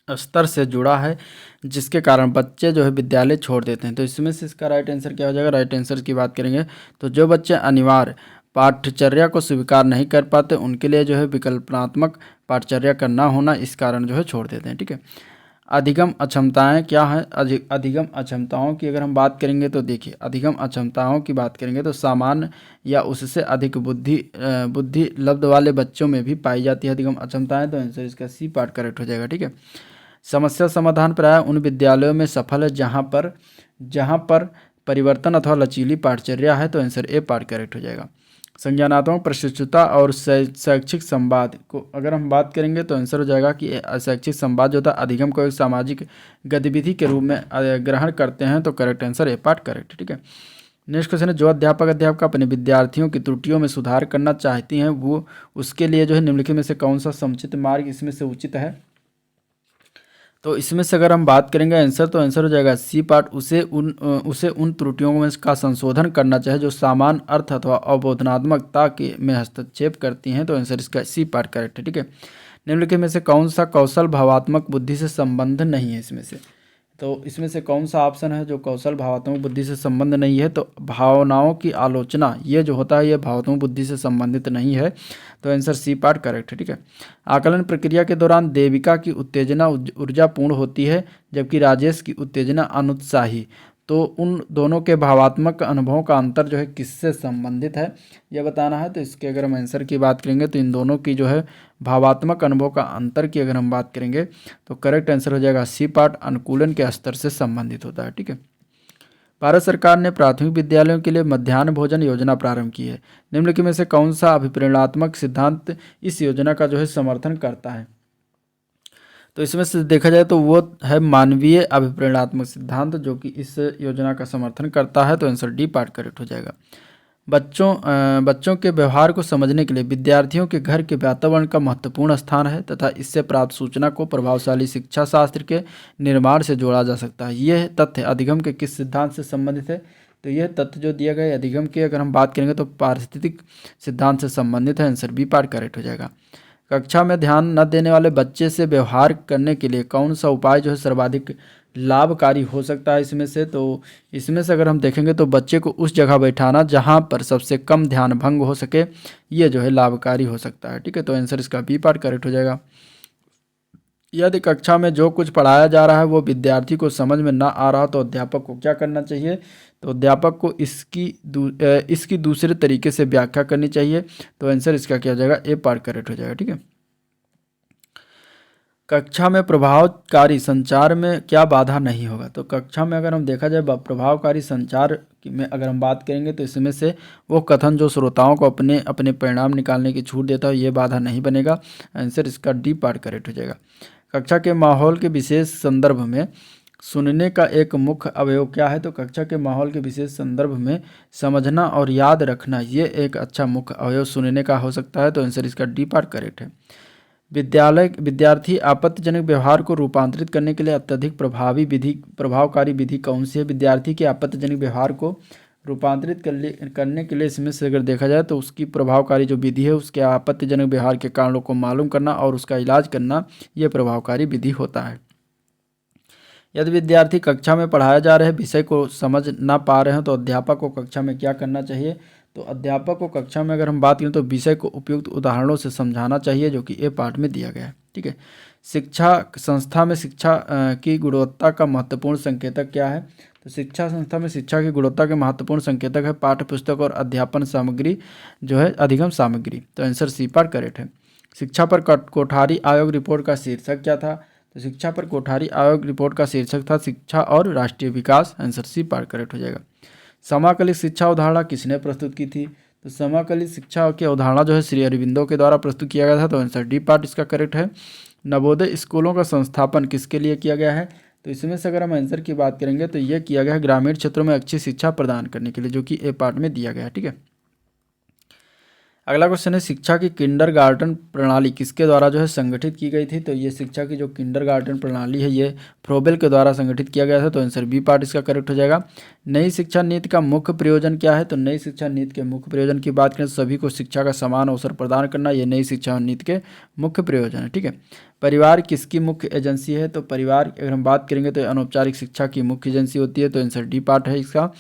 स्तर से जुड़ा है जिसके कारण बच्चे जो है विद्यालय छोड़ देते हैं। तो इसमें से इसका राइट आंसर क्या हो जाएगा। राइट आंसर की बात करेंगे तो जो बच्चे अनिवार्य पाठ्यचर्या को स्वीकार नहीं कर पाते उनके लिए जो है विकल्पात्मक पाठ्यचर्या का न होना इस कारण जो है छोड़ देते हैं। ठीक है, अधिगम अक्षमताएं क्या हैं। अधिगम अक्षमताओं की अगर हम बात करेंगे तो देखिए अधिगम अक्षमताओं की बात करेंगे तो सामान्य या उससे अधिक बुद्धि लब्ध वाले बच्चों में भी पाई जाती है अधिगम अक्षमताएं। तो आंसर इसका सी पार्ट करेक्ट हो जाएगा। ठीक है, समस्या समाधान प्रायः उन विद्यालयों में सफल है जहाँ पर परिवर्तन अथवा लचीली पाठ्यचर्या है। तो आंसर ए पार्ट करेक्ट हो जाएगा। संज्ञानात्मक प्रशिक्षुता और शैक्षिक संवाद को अगर हम बात करेंगे तो आंसर हो जाएगा कि शैक्षिक संवाद जो था अधिगम को एक सामाजिक गतिविधि के रूप में ग्रहण करते हैं। तो correct answer A part correct. ठीक है, नेक्स्ट क्वेश्चन है, जो अध्यापिका अपने विद्यार्थियों की त्रुटियों में सुधार करना चाहती हैं वो उसके लिए जो है निम्नलिखित में से कौन सा समुचित मार्ग इसमें से उचित है। तो इसमें से अगर हम बात करेंगे आंसर तो आंसर हो जाएगा सी पार्ट। उसे उन त्रुटियों में का संशोधन करना चाहिए जो सामान्य अर्थ अथवा अवबोधनात्मकता के में हस्तक्षेप करती हैं। तो आंसर इसका सी पार्ट करेक्ट है। ठीक है, निम्नलिखित में से कौन सा कौशल भावात्मक बुद्धि से संबंध नहीं है इसमें से। तो इसमें से कौन सा ऑप्शन है जो कौशल भावात्मक बुद्धि से संबंध नहीं है। तो भावनाओं की आलोचना ये जो होता है ये भावात्मक बुद्धि से संबंधित नहीं है। तो आंसर सी पार्ट करेक्ट है। ठीक है, आकलन प्रक्रिया के दौरान देविका की उत्तेजना ऊर्जापूर्ण होती है जबकि राजेश की उत्तेजना अनुत्साही। तो उन दोनों के भावात्मक अनुभवों का अंतर जो है किससे संबंधित है यह बताना है। तो इसके अगर हम आंसर की बात करेंगे तो इन दोनों की जो है भावात्मक अनुभव का अंतर की अगर हम बात करेंगे तो करेक्ट आंसर हो जाएगा सी पार्ट, अनुकूलन के स्तर से संबंधित होता है। ठीक है, भारत सरकार ने प्राथमिक विद्यालयों के लिए मध्याह्न भोजन योजना प्रारंभ की है। निम्नलिखित में से कौन सा अभिप्रेरणात्मक सिद्धांत इस योजना का जो है समर्थन करता है? तो इसमें से देखा जाए तो वो है मानवीय अभिप्रेरणात्मक सिद्धांत, जो कि इस योजना का समर्थन करता है। तो आंसर डी पार्ट करेक्ट हो जाएगा। बच्चों के व्यवहार को समझने के लिए विद्यार्थियों के घर के वातावरण का महत्वपूर्ण स्थान है तथा इससे प्राप्त सूचना को प्रभावशाली शिक्षा शास्त्र के निर्माण से जोड़ा जा सकता है। यह तथ्य अधिगम के किस सिद्धांत से संबंधित है? तो यह तथ्य जो दिया गया है अधिगम की, अगर हम बात करेंगे तो पारिस्थितिक सिद्धांत से संबंधित है। आंसर बी पार्ट करेक्ट हो जाएगा। कक्षा में ध्यान न देने वाले बच्चे से व्यवहार करने के लिए कौन सा उपाय जो है सर्वाधिक लाभकारी हो सकता है? इसमें से तो इसमें से अगर हम देखेंगे तो बच्चे को उस जगह बैठाना जहां पर सबसे कम ध्यान भंग हो सके, ये जो है लाभकारी हो सकता है। ठीक है, तो आंसर इसका बी पार्ट करेक्ट हो जाएगा। यदि कक्षा में जो कुछ पढ़ाया जा रहा है वो विद्यार्थी को समझ में ना आ रहा तो अध्यापक को क्या करना चाहिए? तो अध्यापक को इसकी दूसरे तरीके से व्याख्या करनी चाहिए। तो आंसर इसका क्या हो जाएगा? ए पार्ट करेक्ट हो जाएगा। ठीक है, कक्षा में प्रभावकारी संचार में क्या बाधा नहीं होगा? तो कक्षा में अगर हम देखा जाए प्रभावकारी संचार में अगर हम बात करेंगे तो इसमें से वो कथन जो श्रोताओं को अपने अपने परिणाम निकालने की छूट देता है, ये बाधा नहीं बनेगा। आंसर इसका डी पार्ट करेक्ट हो जाएगा। कक्षा के माहौल के विशेष संदर्भ में सुनने का एक मुख्य अवयव क्या है? तो कक्षा के माहौल के विशेष संदर्भ में समझना और याद रखना, ये एक अच्छा मुख्य अवयव सुनने का हो सकता है। तो आंसर इसका डी पार्ट करेक्ट है। विद्यार्थी आपत्तिजनक व्यवहार को रूपांतरित करने के लिए अत्यधिक प्रभावकारी विधि कौन सी है? विद्यार्थी के आपत्तिजनक व्यवहार को रूपांतरित करने के लिए इसमें से अगर देखा जाए तो उसकी प्रभावकारी जो विधि है उसके आपत्तिजनक व्यवहार के कारणों को मालूम करना और उसका इलाज करना, यह प्रभावकारी विधि होता है। यदि विद्यार्थी कक्षा में पढ़ाया जा रहे विषय को समझ ना पा रहे हैं तो अध्यापक को कक्षा में क्या करना चाहिए? तो अध्यापक को कक्षा में अगर हम बात करें तो विषय को उपयुक्त उदाहरणों से समझाना चाहिए, जो कि ए पार्ट में दिया गया है। ठीक है, शिक्षा संस्था में शिक्षा की गुणवत्ता का महत्वपूर्ण संकेतक क्या है? तो शिक्षा संस्था में शिक्षा की गुणवत्ता के महत्वपूर्ण संकेतक है पाठ्य पुस्तक और अध्यापन सामग्री जो है अधिगम सामग्री। तो आंसर सी पार्ट करेक्ट है। शिक्षा पर कोठारी आयोग रिपोर्ट का शीर्षक क्या था? तो शिक्षा पर कोठारी आयोग रिपोर्ट का शीर्षक था शिक्षा और राष्ट्रीय विकास। आंसर सी पार्ट करेक्ट हो जाएगा। समाकलित शिक्षा अवधारणा किसने प्रस्तुत की थी? तो समाकलित शिक्षा की अवधारणा जो है श्री अरविंदो के द्वारा प्रस्तुत किया गया था। तो आंसर डी पार्ट इसका करेक्ट है। नवोदय स्कूलों का संस्थापन किसके लिए किया गया है? तो इसमें से अगर हम आंसर की बात करेंगे तो ये किया गया है ग्रामीण क्षेत्रों में अच्छी शिक्षा प्रदान करने के लिए, जो कि ए पार्ट में दिया गया है। ठीक है, अगला क्वेश्चन है शिक्षा की किंडरगार्टन प्रणाली किसके द्वारा जो है संगठित की गई थी? तो ये शिक्षा की जो किंडरगार्टन प्रणाली है ये फ्रोबेल के द्वारा संगठित किया गया था। तो आंसर बी पार्ट इसका करेक्ट हो जाएगा। नई शिक्षा नीति का मुख्य प्रयोजन क्या है? तो नई शिक्षा नीति के मुख्य प्रयोजन की बात करें तो सभी को शिक्षा का समान अवसर प्रदान करना, ये नई शिक्षा नीति के मुख्य प्रयोजन है। ठीक है, परिवार किसकी मुख्य एजेंसी है? तो परिवार अगर हम बात करेंगे तो अनौपचारिक शिक्षा की मुख्य एजेंसी होती है। तो आंसर डी पार्ट है इसका।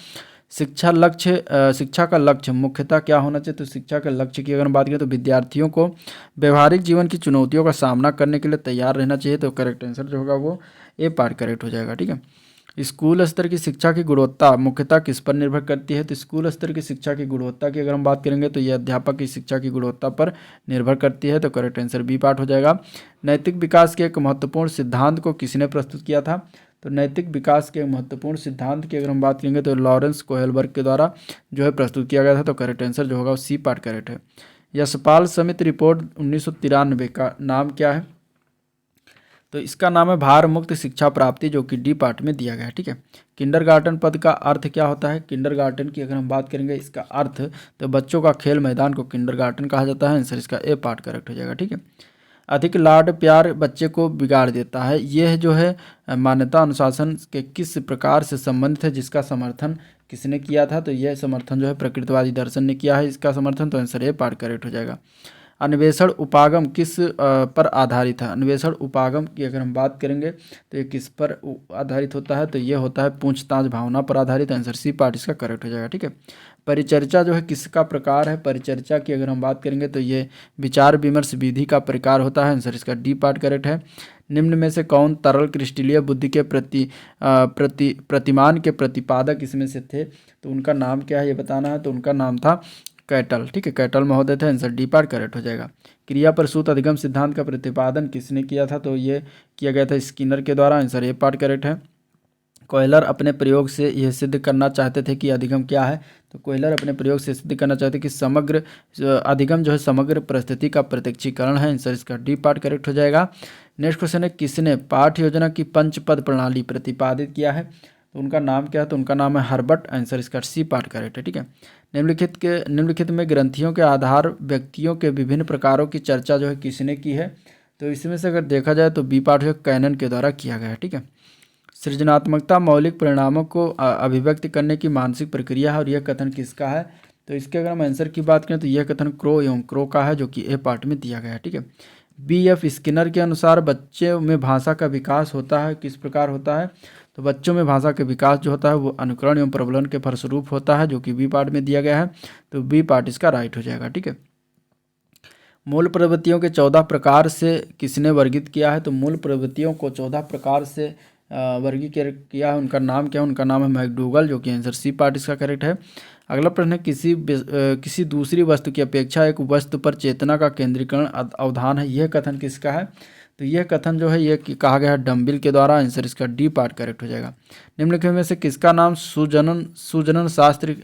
शिक्षा का लक्ष्य मुख्यतः क्या होना चाहिए? तो शिक्षा का लक्ष्य की अगर हम बात करें तो विद्यार्थियों को व्यवहारिक जीवन की चुनौतियों का सामना करने के लिए तैयार रहना चाहिए। तो करेक्ट आंसर जो होगा वो ए पार्ट करेक्ट हो जाएगा। ठीक है, स्कूल स्तर की शिक्षा की गुणवत्ता मुख्यतः किस पर निर्भर करती है? तो स्कूल स्तर की शिक्षा की गुणवत्ता की अगर हम बात करेंगे तो ये अध्यापक की शिक्षा की गुणवत्ता पर निर्भर करती है। तो करेक्ट आंसर बी पार्ट हो जाएगा। नैतिक विकास के एक महत्वपूर्ण सिद्धांत को किसने प्रस्तुत किया था? तो नैतिक विकास के महत्वपूर्ण सिद्धांत की अगर हम बात करेंगे तो लॉरेंस कोहेलबर्ग के द्वारा जो है प्रस्तुत किया गया था। तो करेक्ट आंसर जो होगा वो सी पार्ट करेक्ट है। यशपाल समिति रिपोर्ट 1993 का नाम क्या है? तो इसका नाम है भार मुक्त शिक्षा प्राप्ति, जो कि डी पार्ट में दिया गया है। ठीक है, किंडरगार्टन पद का अर्थ क्या होता है? किंडरगार्टन की अगर हम बात करेंगे इसका अर्थ, तो बच्चों का खेल मैदान को किंडरगार्टन कहा जाता है। आंसर इसका ए पार्ट करेक्ट हो जाएगा। ठीक है, अधिक लाड प्यार बच्चे को बिगाड़ देता है, यह जो है मान्यता अनुशासन के किस प्रकार से संबंधित है, जिसका समर्थन किसने किया था? तो यह समर्थन जो है प्रकृतिवादी दर्शन ने किया है इसका समर्थन। तो आंसर ए पार्ट करेक्ट हो जाएगा। अन्वेषण उपागम किस पर आधारित है? अन्वेषण उपागम की अगर हम बात करेंगे तो ये किस पर आधारित होता है? तो ये होता है पूछताछ भावना पर आधारित। आंसर सी पार्ट इसका करेक्ट हो जाएगा। ठीक है, परिचर्चा जो है किसका प्रकार है? परिचर्चा की अगर हम बात करेंगे तो ये विचार विमर्श विधि का प्रकार होता है। आंसर इसका डी पार्ट करेक्ट है। निम्न में से कौन तरल क्रिस्टलीय बुद्धि के प्रतिमान के प्रतिपादक इसमें से थे? तो उनका नाम क्या है ये बताना है। तो उनका नाम था कैटल। ठीक है, कैटल महोदय थे। आंसर डी पार्ट करेक्ट हो जाएगा। क्रिया प्रसूत अधिगम सिद्धांत का प्रतिपादन किसने किया था? तो ये किया गया था स्किनर के द्वारा। आंसर ए पार्ट करेक्ट है। कोयलर अपने प्रयोग से यह सिद्ध करना चाहते थे कि अधिगम क्या है। तो कोयलर अपने प्रयोग से सिद्ध करना चाहते कि समग्र अधिगम जो है समग्र परिस्थिति का प्रत्यक्षीकरण है। आंसर इसका डी पार्ट करेक्ट हो जाएगा। नेक्स्ट क्वेश्चन है, किसने पाठ्य योजना की पंचपद प्रणाली प्रतिपादित किया है। तो उनका नाम क्या है। तो उनका नाम है हर्बर्ट। आंसर इसका सी पार्ट करेक्ट है। ठीक है। निम्नलिखित में ग्रंथियों के आधार व्यक्तियों के विभिन्न प्रकारों की चर्चा जो है किसने की है। तो इसमें से अगर देखा जाए तो बी पार्ट जो है कैनन के द्वारा किया गया है। ठीक है। सृजनात्मकता मौलिक परिणामों को अभिव्यक्त करने की मानसिक प्रक्रिया है और यह कथन किसका है। तो इसके अगर हम आंसर की बात करें तो यह कथन क्रो एवं क्रो का है, जो कि ए पार्ट में दिया गया है। ठीक है। B.F. स्किनर के अनुसार बच्चे में भाषा का विकास होता है, किस प्रकार होता है। तो बच्चों में भाषा का विकास जो होता है वो अनुकरण एवं प्रबलन के फलस्वरूप होता है, जो कि बी पार्ट में दिया गया है। तो बी पार्ट इसका राइट हो जाएगा। ठीक है। मूल प्रवृत्तियों के 14 प्रकार से किसने वर्गीकृत किया है। तो मूल प्रवृत्तियों को 14 प्रकार से वर्गीकृत किया है। उनका नाम क्या है। उनका नाम है मैकडूगल, जो कि आंसर सी पार्ट इसका करेक्ट है। अगला प्रश्न है, किसी दूसरी वस्तु की अपेक्षा एक वस्तु पर चेतना का केंद्रीकरण अवधान है। यह कथन किसका है। तो यह कथन जो है ये कहा गया है डम्बिल के द्वारा। आंसर इसका डी पार्ट करेक्ट हो जाएगा। निम्नलिखित में से किसका नाम सुजनन शास्त्र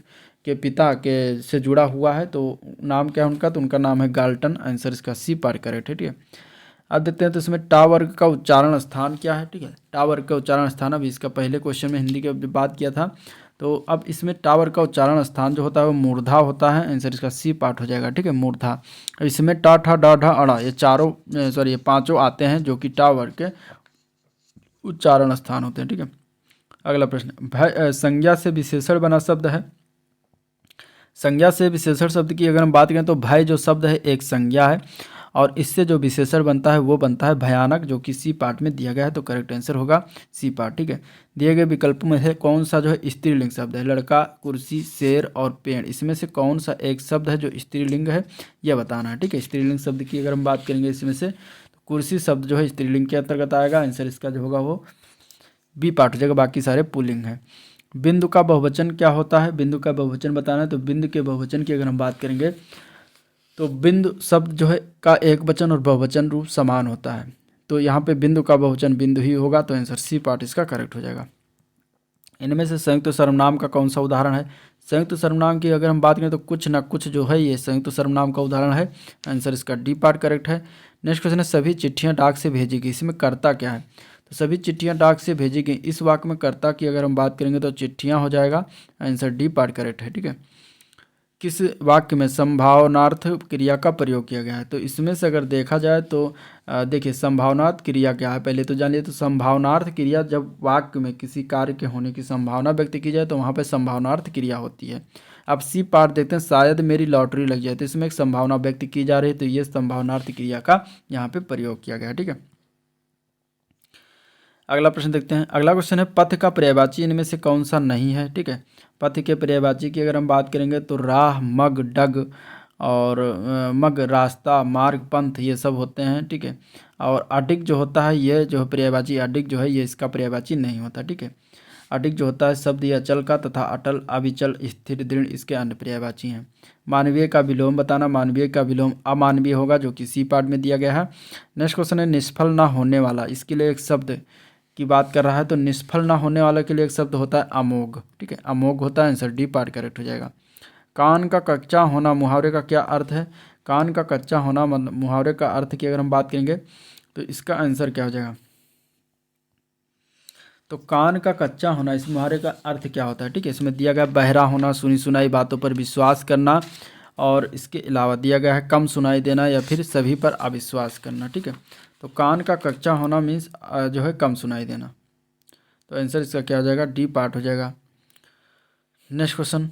के पिता के से जुड़ा हुआ है। तो नाम क्या है उनका। तो उनका नाम है गाल्टन। आंसर इसका सी पार्ट करेक्ट है। ठीक है। अब देखते हैं तो इसमें टा वर्ग का उच्चारण स्थान क्या है। ठीक है। टा वर्ग का उच्चारण स्थान, अभी इसका पहले क्वेश्चन में हिंदी के बात किया था। तो अब इसमें टा वर्ग का उच्चारण स्थान जो होता है वो मूर्धा होता है। आंसर इसका सी पार्ट हो जाएगा। ठीक है। मूर्धा। अब इसमें टा ठा डा ढा अड़ा ये पांचों आते हैं जो कि टा वर्ग के उच्चारण स्थान होते हैं। ठीक है। अगला प्रश्न, संज्ञा से विशेषण बना शब्द है। संज्ञा से विशेषण शब्द की अगर हम बात करें तो भय जो शब्द है एक संज्ञा है और इससे जो विशेषण बनता है वो बनता है भयानक, जो कि सी पार्ट में दिया गया है। तो करेक्ट आंसर होगा सी पार्ट। ठीक है। दिए गए विकल्पों में से कौन सा जो है स्त्रीलिंग शब्द है। लड़का, कुर्सी, शेर और पेड़, इसमें से कौन सा एक शब्द है जो स्त्रीलिंग है यह बताना है। ठीक है। स्त्रीलिंग शब्द की अगर हम बात करेंगे इसमें से तो कुर्सी शब्द जो है स्त्रीलिंग के अंतर्गत आएगा। आंसर इसका जो होगा वो बी पार्ट हो जाएगा। बाकी सारे पुल्लिंग है। बिंदु का बहुवचन क्या होता है। बिंदु का बहुवचन बताना है। तो बिंदु के बहुवचन की अगर हम बात करेंगे तो बिंदु शब्द जो है का एक वचन और बहुवचन रूप समान होता है। तो यहाँ पे बिंदु का बहुवचन बिंदु ही होगा। तो आंसर सी पार्ट इसका करेक्ट हो जाएगा। इनमें से संयुक्त सर्वनाम का कौन सा उदाहरण है। संयुक्त सर्वनाम की अगर हम बात करें तो कुछ ना कुछ जो है ये संयुक्त सर्वनाम का उदाहरण है। आंसर इसका डी पार्ट करेक्ट है। नेक्स्ट क्वेश्चन है, सभी चिट्ठियाँ डाक से भेजी गई, इसमें कर्ता क्या है। तो सभी चिट्ठियाँ डाक से भेजी गई, इस वाक्य में कर्ता की अगर हम बात करेंगे तो चिट्ठियाँ हो जाएगा। आंसर डी पार्ट करेक्ट है। ठीक है। किस वाक्य में संभावनार्थ क्रिया का प्रयोग किया गया है। तो इसमें से अगर देखा जाए तो देखिए संभावनार्थ क्रिया क्या है पहले तो जानिए। तो संभावनार्थ क्रिया जब वाक्य में किसी कार्य के होने की संभावना व्यक्त की जाए तो वहाँ पे संभावनार्थ क्रिया होती है। अब सी पार्ट देखते हैं, शायद मेरी लॉटरी लग जाए, तो इसमें एक संभावना व्यक्त की जा रही है। तो ये संभावनार्थ क्रिया का यहाँ पे प्रयोग किया गया है। ठीक है। अगला प्रश्न देखते हैं। अगला क्वेश्चन है, पथ का पर्यायवाची इनमें से कौन सा नहीं है। ठीक है। पथ के पर्यायवाची की अगर हम बात करेंगे तो राह, मग, डग और मग रास्ता, मार्ग, पंथ ये सब होते हैं। ठीक है। और अडिग जो होता है ये जो पर्यायवाची अडिग जो है ये इसका पर्यायवाची नहीं होता। ठीक है। अडिग जो होता है शब्द या अचल का तथा अटल, अविचल, स्थिर, दृढ़ इसके अन्य पर्यायवाची हैं। मानवीय का विलोम बताना। मानवीय का विलोम अमानवीय होगा, जो कि सी पार्ट में दिया गया है। नेक्स्ट क्वेश्चन है, निष्फल ना होने वाला, इसके लिए एक शब्द की बात कर रहा है। तो निष्फल ना होने वाले के लिए एक शब्द होता है अमोघ। ठीक है। अमोघ होता है। आंसर डी पार्ट करेक्ट हो जाएगा। कान का कच्चा होना मुहावरे का क्या अर्थ है। कान का कच्चा होना मतलब मुहावरे का अर्थ की अगर हम बात करेंगे तो इसका आंसर क्या हो जाएगा। तो कान का कच्चा होना इस मुहावरे का अर्थ क्या होता है। ठीक है। इसमें दिया गया बहरा होना, सुनी सुनाई बातों पर विश्वास करना और इसके अलावा दिया गया है कम सुनाई देना या फिर सभी पर अविश्वास करना। ठीक है। तो कान का कच्चा होना मीन्स जो है कम सुनाई देना। तो आंसर इसका क्या हो जाएगा, डी पार्ट हो जाएगा। नेक्स्ट क्वेश्चन,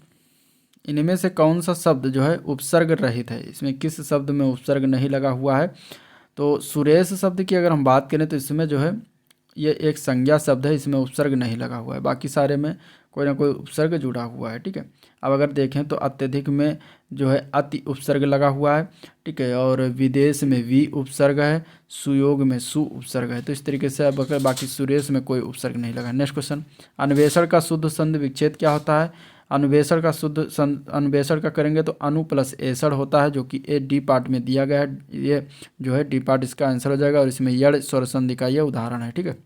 इनमें से कौन सा शब्द जो है उपसर्ग रहित है। इसमें किस शब्द में उपसर्ग नहीं लगा हुआ है। तो सुरेश शब्द की अगर हम बात करें तो इसमें जो है ये एक संज्ञा शब्द है, इसमें उपसर्ग नहीं लगा हुआ है। बाकी सारे में कोई ना कोई उपसर्ग जुड़ा हुआ है। ठीक है। अब अगर देखें तो अत्यधिक में जो है अति उपसर्ग लगा हुआ है। ठीक है। और विदेश में वी उपसर्ग है, सुयोग में सु उपसर्ग है। तो इस तरीके से अब अगर बाकी सुरेश में कोई उपसर्ग नहीं लगा। नेक्स्ट क्वेश्चन, अन्वेषण का शुद्ध संधि विच्छेद क्या होता है। अन्वेषण का करेंगे तो अनु प्लस एषण होता है, जो कि ए डी पार्ट में दिया गया है। ये जो है डी पार्ट इसका आंसर हो जाएगा और इसमें यड़ स्वर संधि का ये उदाहरण है। ठीक है।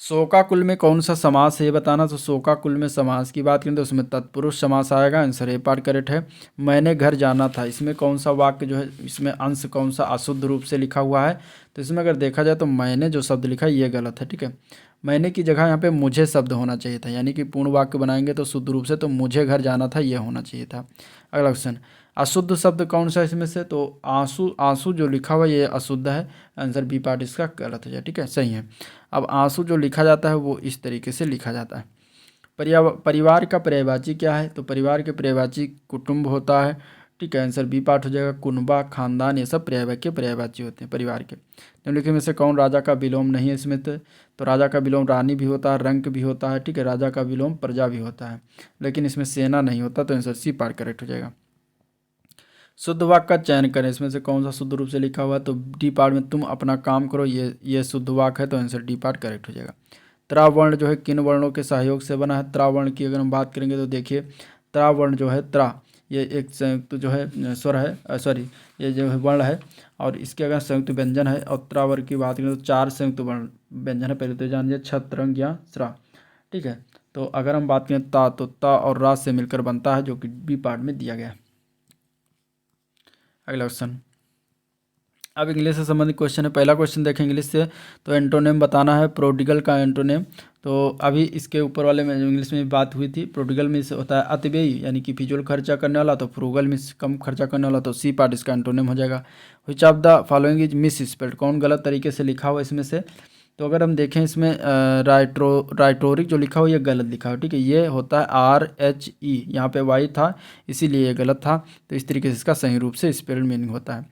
शोकाकुल में कौन सा समास है ये बताना। तो शोकाकुल में समास की बात करें तो उसमें तत्पुरुष समास आएगा, आंसर ए पार्ट करेक्ट है। मैंने घर जाना था, इसमें कौन सा वाक्य जो है, इसमें अंश कौन सा अशुद्ध रूप से लिखा हुआ है। तो इसमें अगर देखा जाए तो मैंने जो शब्द लिखा है ये गलत है, ठीक है। मैंने की जगह यहाँ पे मुझे शब्द होना चाहिए था, यानी कि पूर्ण वाक्य बनाएंगे तो शुद्ध रूप से तो मुझे घर जाना था ये होना चाहिए था। अगला क्वेश्चन, अशुद्ध शब्द कौन सा इसमें से। तो आंसू, आंसू जो लिखा हुआ है ये अशुद्ध है, आंसर बी पार्ट इसका गलत हो जाए, ठीक है। सही है। अब आंसू जो लिखा जाता है वो इस तरीके से लिखा जाता है। परिवार का पर्यायवाची क्या है। तो परिवार के पर्यायवाची कुटुंब होता है, ठीक है, आंसर बी पार्ट हो जाएगा। कुनबा, खानदान, ये सब पर्यायवाची होते हैं परिवार के। निम्नलिखित में से कौन राजा का विलोम नहीं है इसमें। तो राजा का विलोम रानी भी होता है, रंक भी होता है, ठीक है। राजा का विलोम प्रजा भी होता है, लेकिन इसमें सेना नहीं होता, तो आंसर सी पार्ट करेक्ट हो जाएगा। शुद्ध वाक्य का चयन करें, इसमें से कौन सा शुद्ध रूप से लिखा हुआ है। तो डी पार्ट में तुम अपना काम करो, ये शुद्ध वाक्य है, तो आंसर डी पार्ट करेक्ट हो जाएगा। त्रावर्ण जो है किन वर्णों के सहयोग से बना है। त्रावर्ण की अगर हम बात करेंगे तो देखिए, त्रावर्ण जो है त्रा, ये एक संयुक्त जो है स्वर है, सॉरी ये जो है वर्ण है, और इसके अगर संयुक्त व्यंजन है। और त्रावर्ण की बात करें तो 4 संयुक्त वर्ण व्यंजन है। पहले तो जानिए छत्र, रंग या श्रा, ठीक है। तो अगर हम बात करें ता, तो ता और रा से मिलकर बनता है, जो कि बी पार्ट में दिया गया है। अगला क्वेश्चन, अब इंग्लिश से संबंधित क्वेश्चन है। पहला क्वेश्चन देखें इंग्लिश से, तो एंटोनेम बताना है, प्रोडिगल का एंटोनेम। तो अभी इसके ऊपर वाले में जो इंग्लिश में बात हुई थी, प्रोडिगल मीन्स होता है अतिव्ययी, यानी कि फिजूल खर्चा करने वाला। तो फ्रूगल मीन्स कम खर्चा करने वाला, तो सी पार्ट इसका एंटोनेम हो जाएगा। Which of the following is miss spelled, कौन गलत तरीके से लिखा हुआ इसमें से। तो अगर हम देखें इसमें राइटोरिक जो लिखा हुआ ये गलत लिखा हुआ, ठीक है। ये होता है RHE, यहाँ पे वाई था इसीलिए ये गलत था। तो इस तरीके से इसका सही रूप से स्पेल्ड मीनिंग होता है।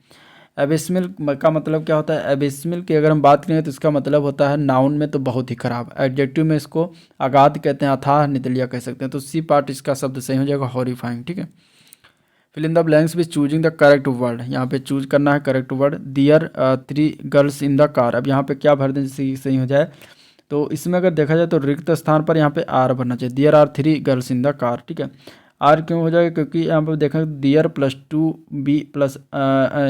एबिस्मिल का मतलब क्या होता है। एबिस्मिल की अगर हम बात करें तो इसका मतलब होता है नाउन में तो बहुत ही खराब, एडजेक्टिव में इसको अगाध कहते हैं, अथाह नितलिया कह सकते हैं। तो सी पार्ट इसका शब्द सही हो जाएगा, हॉरिफाइंग, ठीक है। Fill in the blanks with choosing the correct word, यहाँ पे चूज करना है correct word. There 3 girls in the car, अब यहाँ पे क्या भर दें जिससे सही हो जाए। तो इसमें अगर देखा जाए तो रिक्त स्थान पर यहाँ पे आर भरना चाहिए, there are 3 girls in the car, ठीक है। आर क्यों हो जाएगा, क्योंकि यहाँ पर देखा दियर प्लस 2 बी प्लस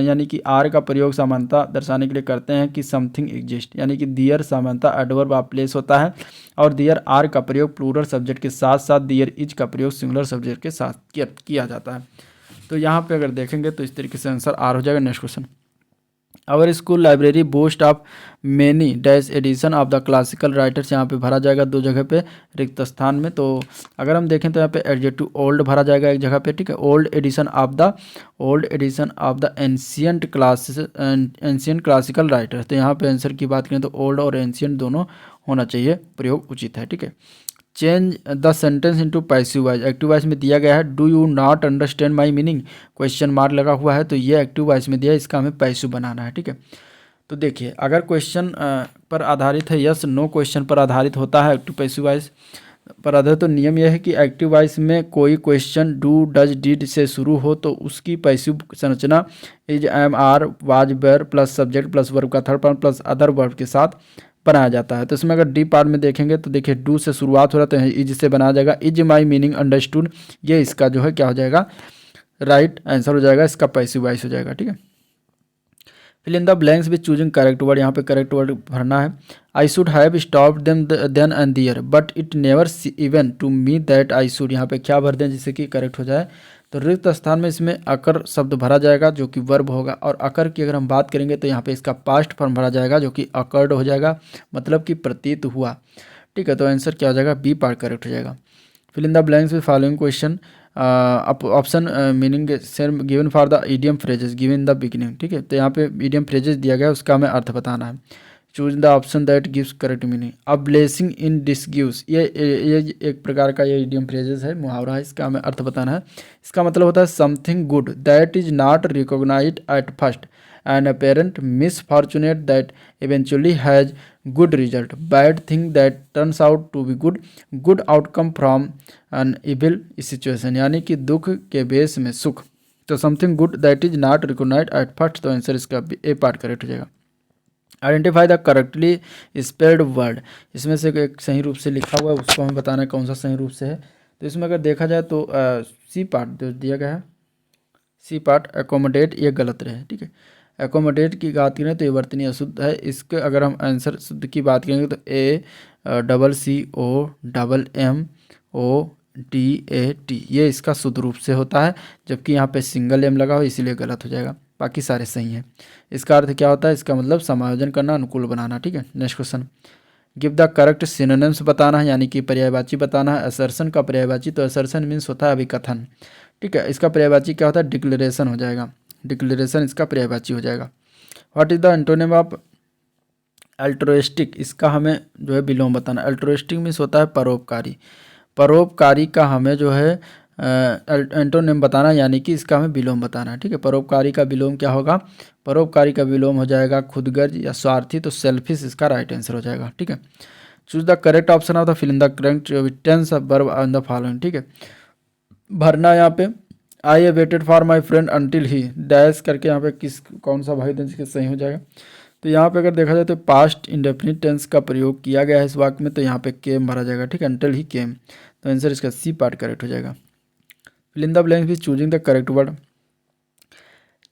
यानी कि आर का प्रयोग समानता दर्शाने के लिए करते हैं कि समथिंग एग्जिस्ट, यानी कि दियर समानता एडवर्ब ऑफ प्लेस होता है। और दियर आर का प्रयोग प्लूरल सब्जेक्ट के साथ साथ दियर इज का प्रयोग सिंगुलर सब्जेक्ट के साथ किया जाता है। तो यहाँ पे अगर देखेंगे तो इस तरीके से आंसर आर हो जाएगा। Next question, our school library boast of many dash edition of the classical writers, यहाँ पे भरा जाएगा 2 जगह पे रिक्त स्थान में। तो अगर हम देखें तो यहाँ पे एडजेक्टिव ओल्ड भरा जाएगा एक जगह पे, ठीक है। Old edition of the ancient classical writers, तो यहाँ पे आंसर की बात करें तो ओल्ड और एंशियंट दोनों होना चाहिए, प्रयोग उचित है, ठीक है। Change the sentence into passive voice, active voice में दिया गया है do you not understand my meaning, question mark लगा हुआ है, तो ये एक्टिव वॉइस में दिया है, इसका हमें पैसिव बनाना है, ठीक है। तो देखिए अगर क्वेश्चन पर आधारित है, यस नो क्वेश्चन पर आधारित होता है एक्टिव पैसिव वॉइस पर आधारित, तो नियम यह है कि एक्टिव वॉइस में कोई क्वेश्चन डू डज डिड से शुरू हो तो उसकी पैसिव संरचना is am are was were plus subject plus verb का third form plus other verb के साथ बनाया जाता है। तो इसमें अगर डी पार्ट में देखेंगे तो देखिए डू से शुरुआत हो रहा है तो इज से बनाया जाएगा, इज माई मीनिंग अंडरस्टूड, ये इसका जो है क्या हो जाएगा, राइट आंसर हो जाएगा, इसका पैसिव वॉइस हो जाएगा, ठीक है। Fill in the blanks with choosing correct word, यहाँ पे करेक्ट वर्ड भरना है। I should have stopped them then and there but it never even to me that I should, यहाँ पे क्या भर दें जिससे कि करेक्ट हो जाए। तो रिक्त स्थान में इसमें अकर शब्द भरा जाएगा जो कि वर्ब होगा, और अकर की अगर हम बात करेंगे तो यहाँ पे इसका पास्ट फॉर्म भरा जाएगा जो कि अकर्ड हो जाएगा, मतलब कि प्रतीत हुआ, ठीक है। तो आंसर क्या हो जाएगा, बी पार्ट करेक्ट हो जाएगा। Fill in the blanks with following question option meaning given for the idiom phrases given in the beginning, ठीक है। तो यहाँ पे ईडियम फ्रेजेस दिया गया है, उसका हमें अर्थ बताना है। Choose the option that gives correct meaning. A blessing in disguise, ये एक प्रकार का ये ईडियम फ्रेजेस है, मुहावरा है, इसका हमें अर्थ बताना है। इसका मतलब होता है something good that is not recognised at first and apparent misfortune that eventually has good result, bad thing that turns out to be good, good outcome from an evil situation, यानी कि दुख के बेस में सुख। तो something good that is not recognised at first, तो answer इसका A part correct हो जाएगा। Identify the correctly spelled word, इसमें से एक सही रूप से लिखा हुआ है उसको हमें बताना है कौन सा सही रूप से है। तो इसमें अगर देखा जाए तो सी पार्ट जो दिया गया है, सी पार्ट एकोमोडेट, ये गलत रहे, ठीक है। एकोमोडेट की बात करें तो ये वर्तनी अशुद्ध है। इसके अगर हम आंसर शुद्ध की बात करेंगे तो ACCOMMODAT ये इसका शुद्ध रूप से होता है, जबकि यहाँ पे सिंगल एम लगा हो इसीलिए गलत हो जाएगा, बाकी सारे सही हैं। इसका अर्थ क्या होता है, इसका मतलब समायोजन करना, अनुकूल बनाना। ठीक है, next question, give the correct synonyms बताना है, यानी कि पर्यायवाची बताना है। असर्शन का पर्यायवाची, तो असर्शन मीन्स होता है अभिकथन। ठीक है, इसका पर्यायवाची क्या होता है, डिक्लेरेशन हो जाएगा, डिक्लेरेशन इसका पर्यायवाची हो जाएगा। What is the antonym of altruistic, इसका हमें जो है विलोम बताना। अल्ट्रुइस्टिक मीन्स होता है परोपकारी, परोपकारी का हमें जो है एंटोनिम बताना, यानी कि इसका हमें विलोम बताना है। ठीक है, परोपकारी का विलोम क्या होगा, परोपकारी का विलोम हो जाएगा खुदगर्ज या स्वार्थी, तो सेल्फिश इसका राइट आंसर हो जाएगा। ठीक है, choose the correct option of the fill in the correct tense of verb in the following. ठीक है, भरना यहाँ पे I a waited for my friend until he dash करके, यहाँ पे किस कौन सा भाई देंस के सही हो जाएगा। तो यहाँ पे अगर देखा जाए तो पास्ट इंडेफिनिट टेंस का प्रयोग किया गया है इस वाक्य में, तो यहाँ पे केम भरा जाएगा। ठीक है, अंटिल ही केम, तो आंसर इसका सी पार्ट करेक्ट हो जाएगा। Fill in the blanks with choosing the correct word.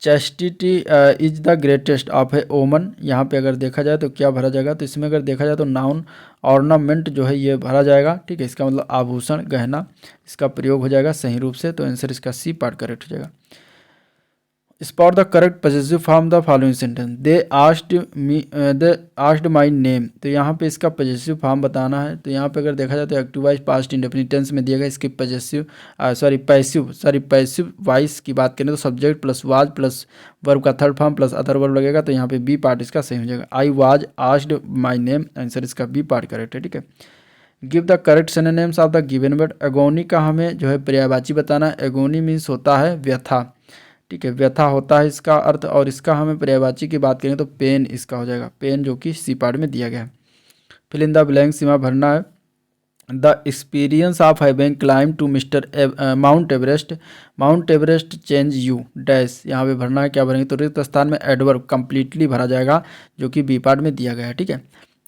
Chastity is the greatest of a woman, यहाँ पे अगर देखा जाए तो क्या भरा जाएगा, तो इसमें अगर देखा जाए तो नाउन ऑर्नामेंट जो है ये भरा जाएगा। ठीक है, इसका मतलब आभूषण, गहना, इसका प्रयोग हो जाएगा सही रूप से, तो आंसर इसका सी पार्ट करेक्ट हो जाएगा। Spot the correct possessive form the following sentence. They asked my name, तो यहाँ पे इसका पॉजेसिव फॉर्म बताना है। तो यहाँ पे अगर देखा जाए तो active voice past indefinite tense में दिया गया, इसकी पैसिव वॉइस की बात करें तो subject plus was plus verb का third form plus other verb लगेगा, तो यहाँ पे बी पार्ट इसका सही हो जाएगा। I was asked my name, answer इसका बी पार्ट करेक्ट है। ठीक है, give the correct synonyms of the given word. Agony का हमें जो है पर्यायवाची बताना है। एगोनी मीन्स होता है व्यथा। ठीक है, व्यथा होता है इसका अर्थ, और इसका हमें पर्यायवाची की बात करें तो पेन इसका हो जाएगा, पेन जो कि सी पार्ट में दिया गया है। फिल इन द ब्लैंक सीमा भरना है। The experience of having climb to Mount Everest, Mount Everest change you dash, यहाँ पे भरना है, क्या भरेंगे, तो रिक्त स्थान में एडवर्ब कंप्लीटली भरा जाएगा जो कि बी पार्ट में दिया गया है। ठीक है,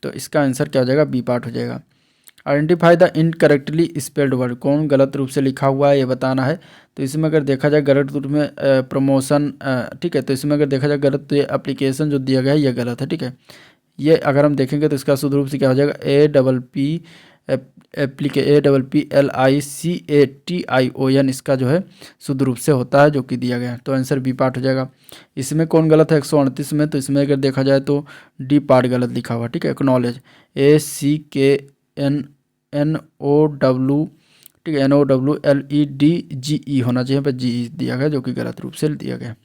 तो इसका आंसर क्या हो जाएगा, बी पार्ट हो जाएगा। Identify the incorrectly spelled word, कौन गलत रूप से लिखा हुआ है ये बताना है। तो इसमें अगर देखा जाए गलत रूप में प्रमोशन, ठीक है, तो इसमें अगर देखा जाए गलत, तो ये एप्लीकेशन जो दिया गया है ये गलत है। ठीक है, ये अगर हम देखेंगे तो इसका शुद्ध रूप से क्या हो जाएगा, APPLICATION, इसका जो है शुद्ध रूप से होता है जो कि दिया गया है, तो आंसर बी पार्ट हो जाएगा। इसमें कौन गलत है 138 में, तो इसमें अगर देखा जाए तो डी पार्ट गलत लिखा हुआ। ठीक है, एक्नॉलेज ACKNOW, ठीक है, NOWLEDGE होना चाहिए, पर GE दिया गया जो कि गलत रूप से दिया गया।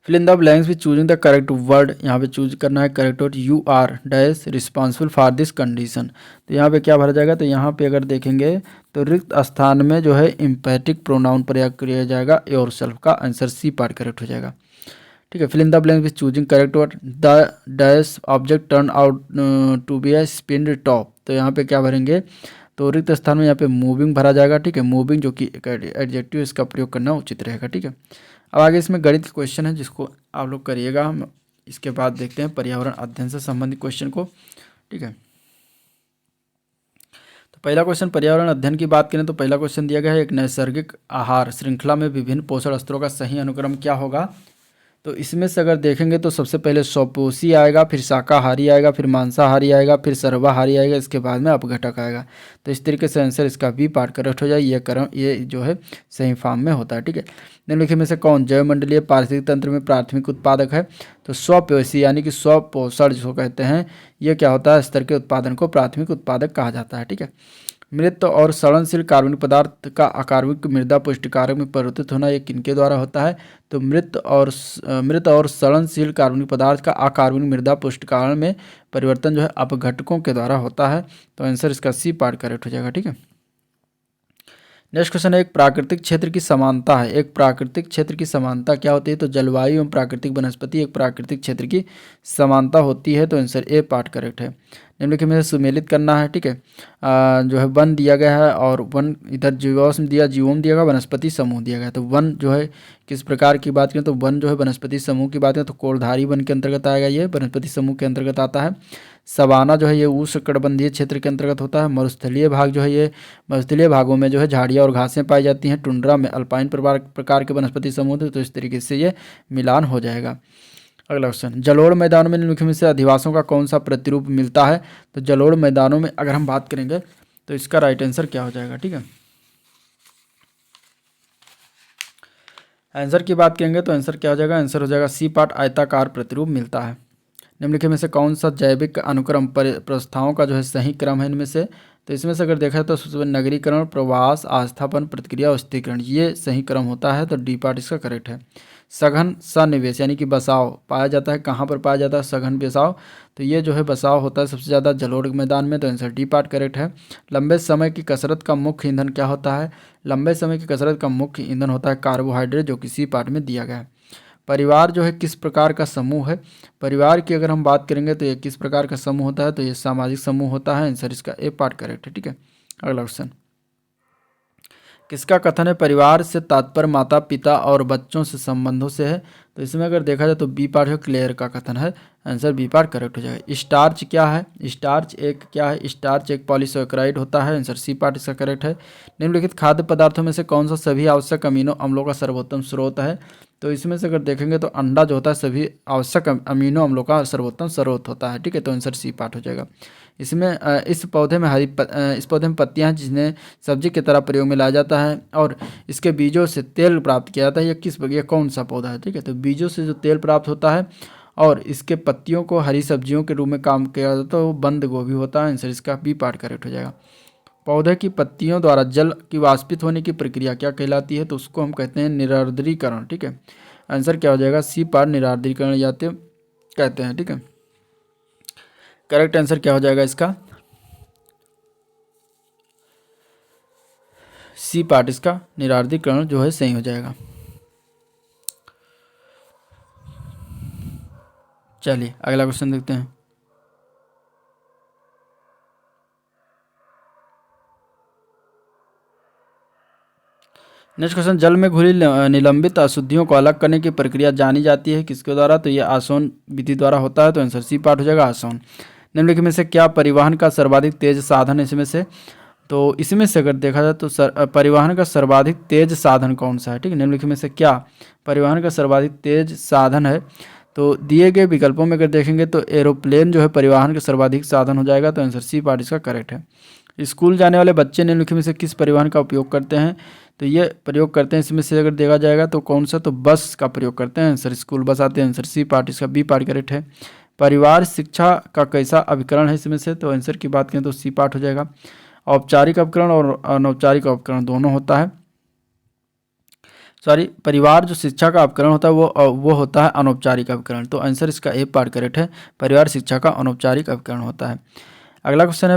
Fill in the blanks with choosing the correct word, यहाँ पे चूज करना है correct word. You are dash responsible for this condition, तो यहाँ पे क्या भरा जाएगा, तो यहाँ पे अगर देखेंगे तो रिक्त स्थान में जो है इम्पैटिक प्रोनाउन प्रयोग किया जाएगा, योरसेल्फ का आंसर सी पार्ट करेक्ट हो जाएगा। ठीक है, fill in the blank with choosing correct word. The dash object turn out to be a spin top, तो यहाँ पे क्या भरेंगे, तो रिक्त स्थान में यहाँ पे मूविंग भरा जाएगा। ठीक है, मूविंग जो कि एडजेक्टिव, इसका प्रयोग करना उचित रहेगा। ठीक है, अब आगे इसमें गणित क्वेश्चन है जिसको आप लोग करिएगा, हम इसके बाद देखते हैं पर्यावरण अध्ययन से संबंधित क्वेश्चन को। ठीक है, तो पहला क्वेश्चन पर्यावरण अध्ययन की बात करें तो पहला क्वेश्चन दिया गया है, एक नैसर्गिक आहार श्रृंखला में विभिन्न पोषण स्तरों का सही अनुक्रम क्या होगा। तो इसमें से अगर देखेंगे तो सबसे पहले स्वपोषी आएगा, फिर शाकाहारी आएगा, फिर मांसाहारी आएगा, फिर सर्वाहारी आएगा, इसके बाद में अपघटक आएगा। तो इस तरीके से आंसर इसका बी पार्ट करेक्ट हो जाए, ये जो है सही फॉर्म में होता है। ठीक है, निम्नलिखित में से कौन जैवमंडलीय पारिस्थितिक तंत्र में प्राथमिक उत्पादक है, तो स्वपोषी यानी कि स्वपोषण जिसको कहते हैं, ये क्या होता है, स्तर के उत्पादन को प्राथमिक उत्पादक कहा जाता है। ठीक है, मृत और सड़नशील कार्बनिक पदार्थ का अकार्बनिक मृदा पुष्टिकारक में परिवर्तित होना ये किनके द्वारा होता है, तो मृत और सड़नशील कार्बनिक पदार्थ का अकार्बनिक मृदा पुष्टिकारक में परिवर्तन जो है अपघटकों के द्वारा होता है, तो आंसर इसका सी पार्ट करेक्ट हो जाएगा। ठीक है, नेक्स्ट क्वेश्चन है, एक प्राकृतिक क्षेत्र की समानता है। एक प्राकृतिक क्षेत्र की समानता क्या होती है, तो जलवायु एवं प्राकृतिक वनस्पति एक प्राकृतिक क्षेत्र की समानता होती है, तो आंसर ए पार्ट करेक्ट है। निम्नलिखित में सुमेलित करना है। ठीक है, जो है वन दिया गया है, और वन इधर जीवाश्म दिया, जीवोम दिया गया, वनस्पति समूह दिया गया है। तो वन जो है किस प्रकार की बात करें, तो वन जो है वनस्पति समूह की बात करें तो कोलधारी वन के अंतर्गत आएगा, ये वनस्पति समूह के अंतर्गत आता है। सवाना जो है ये उष्णकटिबंधीय क्षेत्र के अंतर्गत होता है। मरुस्थलीय भाग जो है ये मरुस्थलीय भागों में जो है झाड़ियाँ और घासें पाई जाती हैं। टुंड्रा में अल्पाइन प्रकार के वनस्पति समूह थे, तो इस तरीके से ये मिलान हो जाएगा। अगला क्वेश्चन, जलोढ़ मैदानों में निम्नलिखित में से अधिवासों का कौन सा प्रतिरूप मिलता है? तो जलोढ़ मैदानों में अगर हम बात करेंगे तो इसका राइट आंसर क्या हो जाएगा? ठीक है, आंसर की बात करेंगे तो आंसर क्या हो जाएगा? आंसर हो जाएगा सी पार्ट, आयताकार प्रतिरूप मिलता है। निम्नलिखित में से कौन सा जैविक अनुक्रम प्रस्थाओं का जो है सही क्रम है इनमें से? तो इसमें से अगर देखा जाए तो सबसे पहले नगरीकरण, प्रवास, आस्थापन, प्रतिक्रिया और स्थिरीकरण, ये सही क्रम होता है, तो डी पार्ट इसका करेक्ट है। सघन सन्निवेश यानी कि बसाव पाया जाता है, कहाँ पर पाया जाता है सघन बसाव? तो ये जो है बसाव होता है सबसे ज़्यादा जलोढ़ मैदान में, तो आंसर डी पार्ट करेक्ट है। लंबे समय की कसरत का मुख्य ईंधन क्या होता है? लंबे समय की कसरत का मुख्य ईंधन होता है कार्बोहाइड्रेट, जो कि सी पार्ट में दिया गया है। परिवार जो है किस प्रकार का समूह है? परिवार की अगर हम बात करेंगे तो ये किस प्रकार का समूह होता है? तो ये सामाजिक समूह होता है, आंसर इसका ए पार्ट करेक्ट है। ठीक है, अगला क्वेश्चन, किसका कथन है परिवार से तात्पर्य माता पिता और बच्चों से संबंधों से है? तो इसमें अगर देखा जाए तो बी पार्ट है, क्लेयर का कथन है, आंसर बी पार्ट करेक्ट हो जाएगा। स्टार्च क्या है? स्टार्च एक क्या है? स्टार्च एक पॉलीसैकेराइड होता है, आंसर सी पार्ट इसका करेक्ट है। निम्नलिखित खाद्य पदार्थों में से कौन सा सभी आवश्यक अमीनो अम्लों का सर्वोत्तम स्रोत है? तो इसमें से अगर देखेंगे तो अंडा जो होता है सभी आवश्यक अमीनो अम्लों का सर्वोत्तम स्रोत होता है। ठीक है, तो आंसर सी पार्ट हो जाएगा। इसमें इस पौधे में इस पौधे में पत्तियां हैं जिन्हें सब्जी की तरह प्रयोग में लाया जाता है और इसके बीजों से तेल प्राप्त किया जाता है। ये कौन सा पौधा है? ठीक है, तो बीजों से जो तेल प्राप्त होता है और इसके पत्तियों को हरी सब्जियों के रूप में काम किया जाता है, वो बंद गोभी होता है, आंसर इसका बी पार्ट करेक्ट हो जाएगा। पौधे की पत्तियों द्वारा जल की वाष्पित होने की प्रक्रिया क्या कहलाती है? तो उसको हम कहते हैं निरार्द्रीकरण। ठीक है, आंसर क्या हो जाएगा? सी पार्ट निरार्द्रीकरण जाते कहते हैं। ठीक है, करेक्ट आंसर क्या हो जाएगा इसका? सी पार्ट इसका निरार्द्रीकरण जो है सही हो जाएगा। चलिए अगला क्वेश्चन देखते हैं। नेक्स्ट क्वेश्चन, जल में घुली निलंबित अशुद्धियों को अलग करने की प्रक्रिया जानी जाती है किसके द्वारा? तो ये आसोन विधि द्वारा होता है, तो आंसर सी पार्ट हो जाएगा आसोन। निम्नलिखित में से क्या परिवहन का सर्वाधिक तेज साधन है इसमें से? तो इसमें से अगर देखा जाए तो परिवहन का सर्वाधिक तेज साधन कौन सा है? ठीक है, निम्नलिखित में से क्या परिवहन का सर्वाधिक तेज साधन है? तो दिए गए विकल्पों में अगर देखेंगे तो एरोप्लेन जो है परिवहन का सर्वाधिक साधन हो जाएगा, तो आंसर सी पार्ट इसका करेक्ट है। स्कूल जाने वाले बच्चे निम्नलिखित में से किस परिवहन का उपयोग करते हैं? तो ये प्रयोग करते हैं इसमें से अगर देखा जाएगा तो कौन सा? तो बस का प्रयोग करते हैं, आंसर स्कूल बस आते हैं, आंसर सी पार्ट इसका बी पार्ट करेक्ट है। परिवार शिक्षा का कैसा अभिकरण है इसमें से? तो आंसर की बात करें तो सी पार्ट हो जाएगा। औपचारिक उपकरण और अनौपचारिक उपकरण दोनों होता है। सॉरी, परिवार जो शिक्षा का उपकरण होता है वो होता है अनौपचारिक उपकरण, तो आंसर इसका ए पार्ट करेक्ट है, परिवार शिक्षा का अनौपचारिक उपकरण होता है। अगला क्वेश्चन है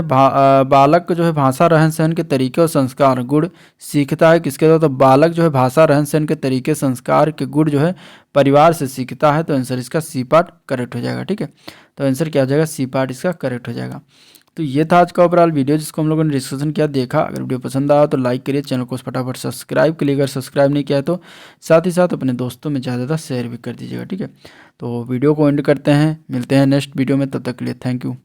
बालक जो है भाषा रहन सहन के तरीके और संस्कार गुण सीखता है किसके द्वारा? तो बालक जो है भाषा रहन सहन के तरीके संस्कार के गुण जो है परिवार से सीखता है, तो आंसर इसका सी पार्ट करेक्ट हो जाएगा। ठीक है, तो आंसर क्या हो जाएगा? सी पार्ट इसका करेक्ट हो जाएगा। तो ये था आज का ओवरऑल वीडियो जिसको हम लोगों ने डिस्कशन किया, देखा। अगर वीडियो पसंद आया तो लाइक करिए, चैनल को फटाफट सब्सक्राइब करिए अगर सब्सक्राइब नहीं किया है तो, साथ ही साथ अपने दोस्तों में ज़्यादा शेयर भी कर दीजिएगा। ठीक है, तो वीडियो को एंड करते हैं, मिलते हैं नेक्स्ट वीडियो में, तब तक के लिए थैंक यू।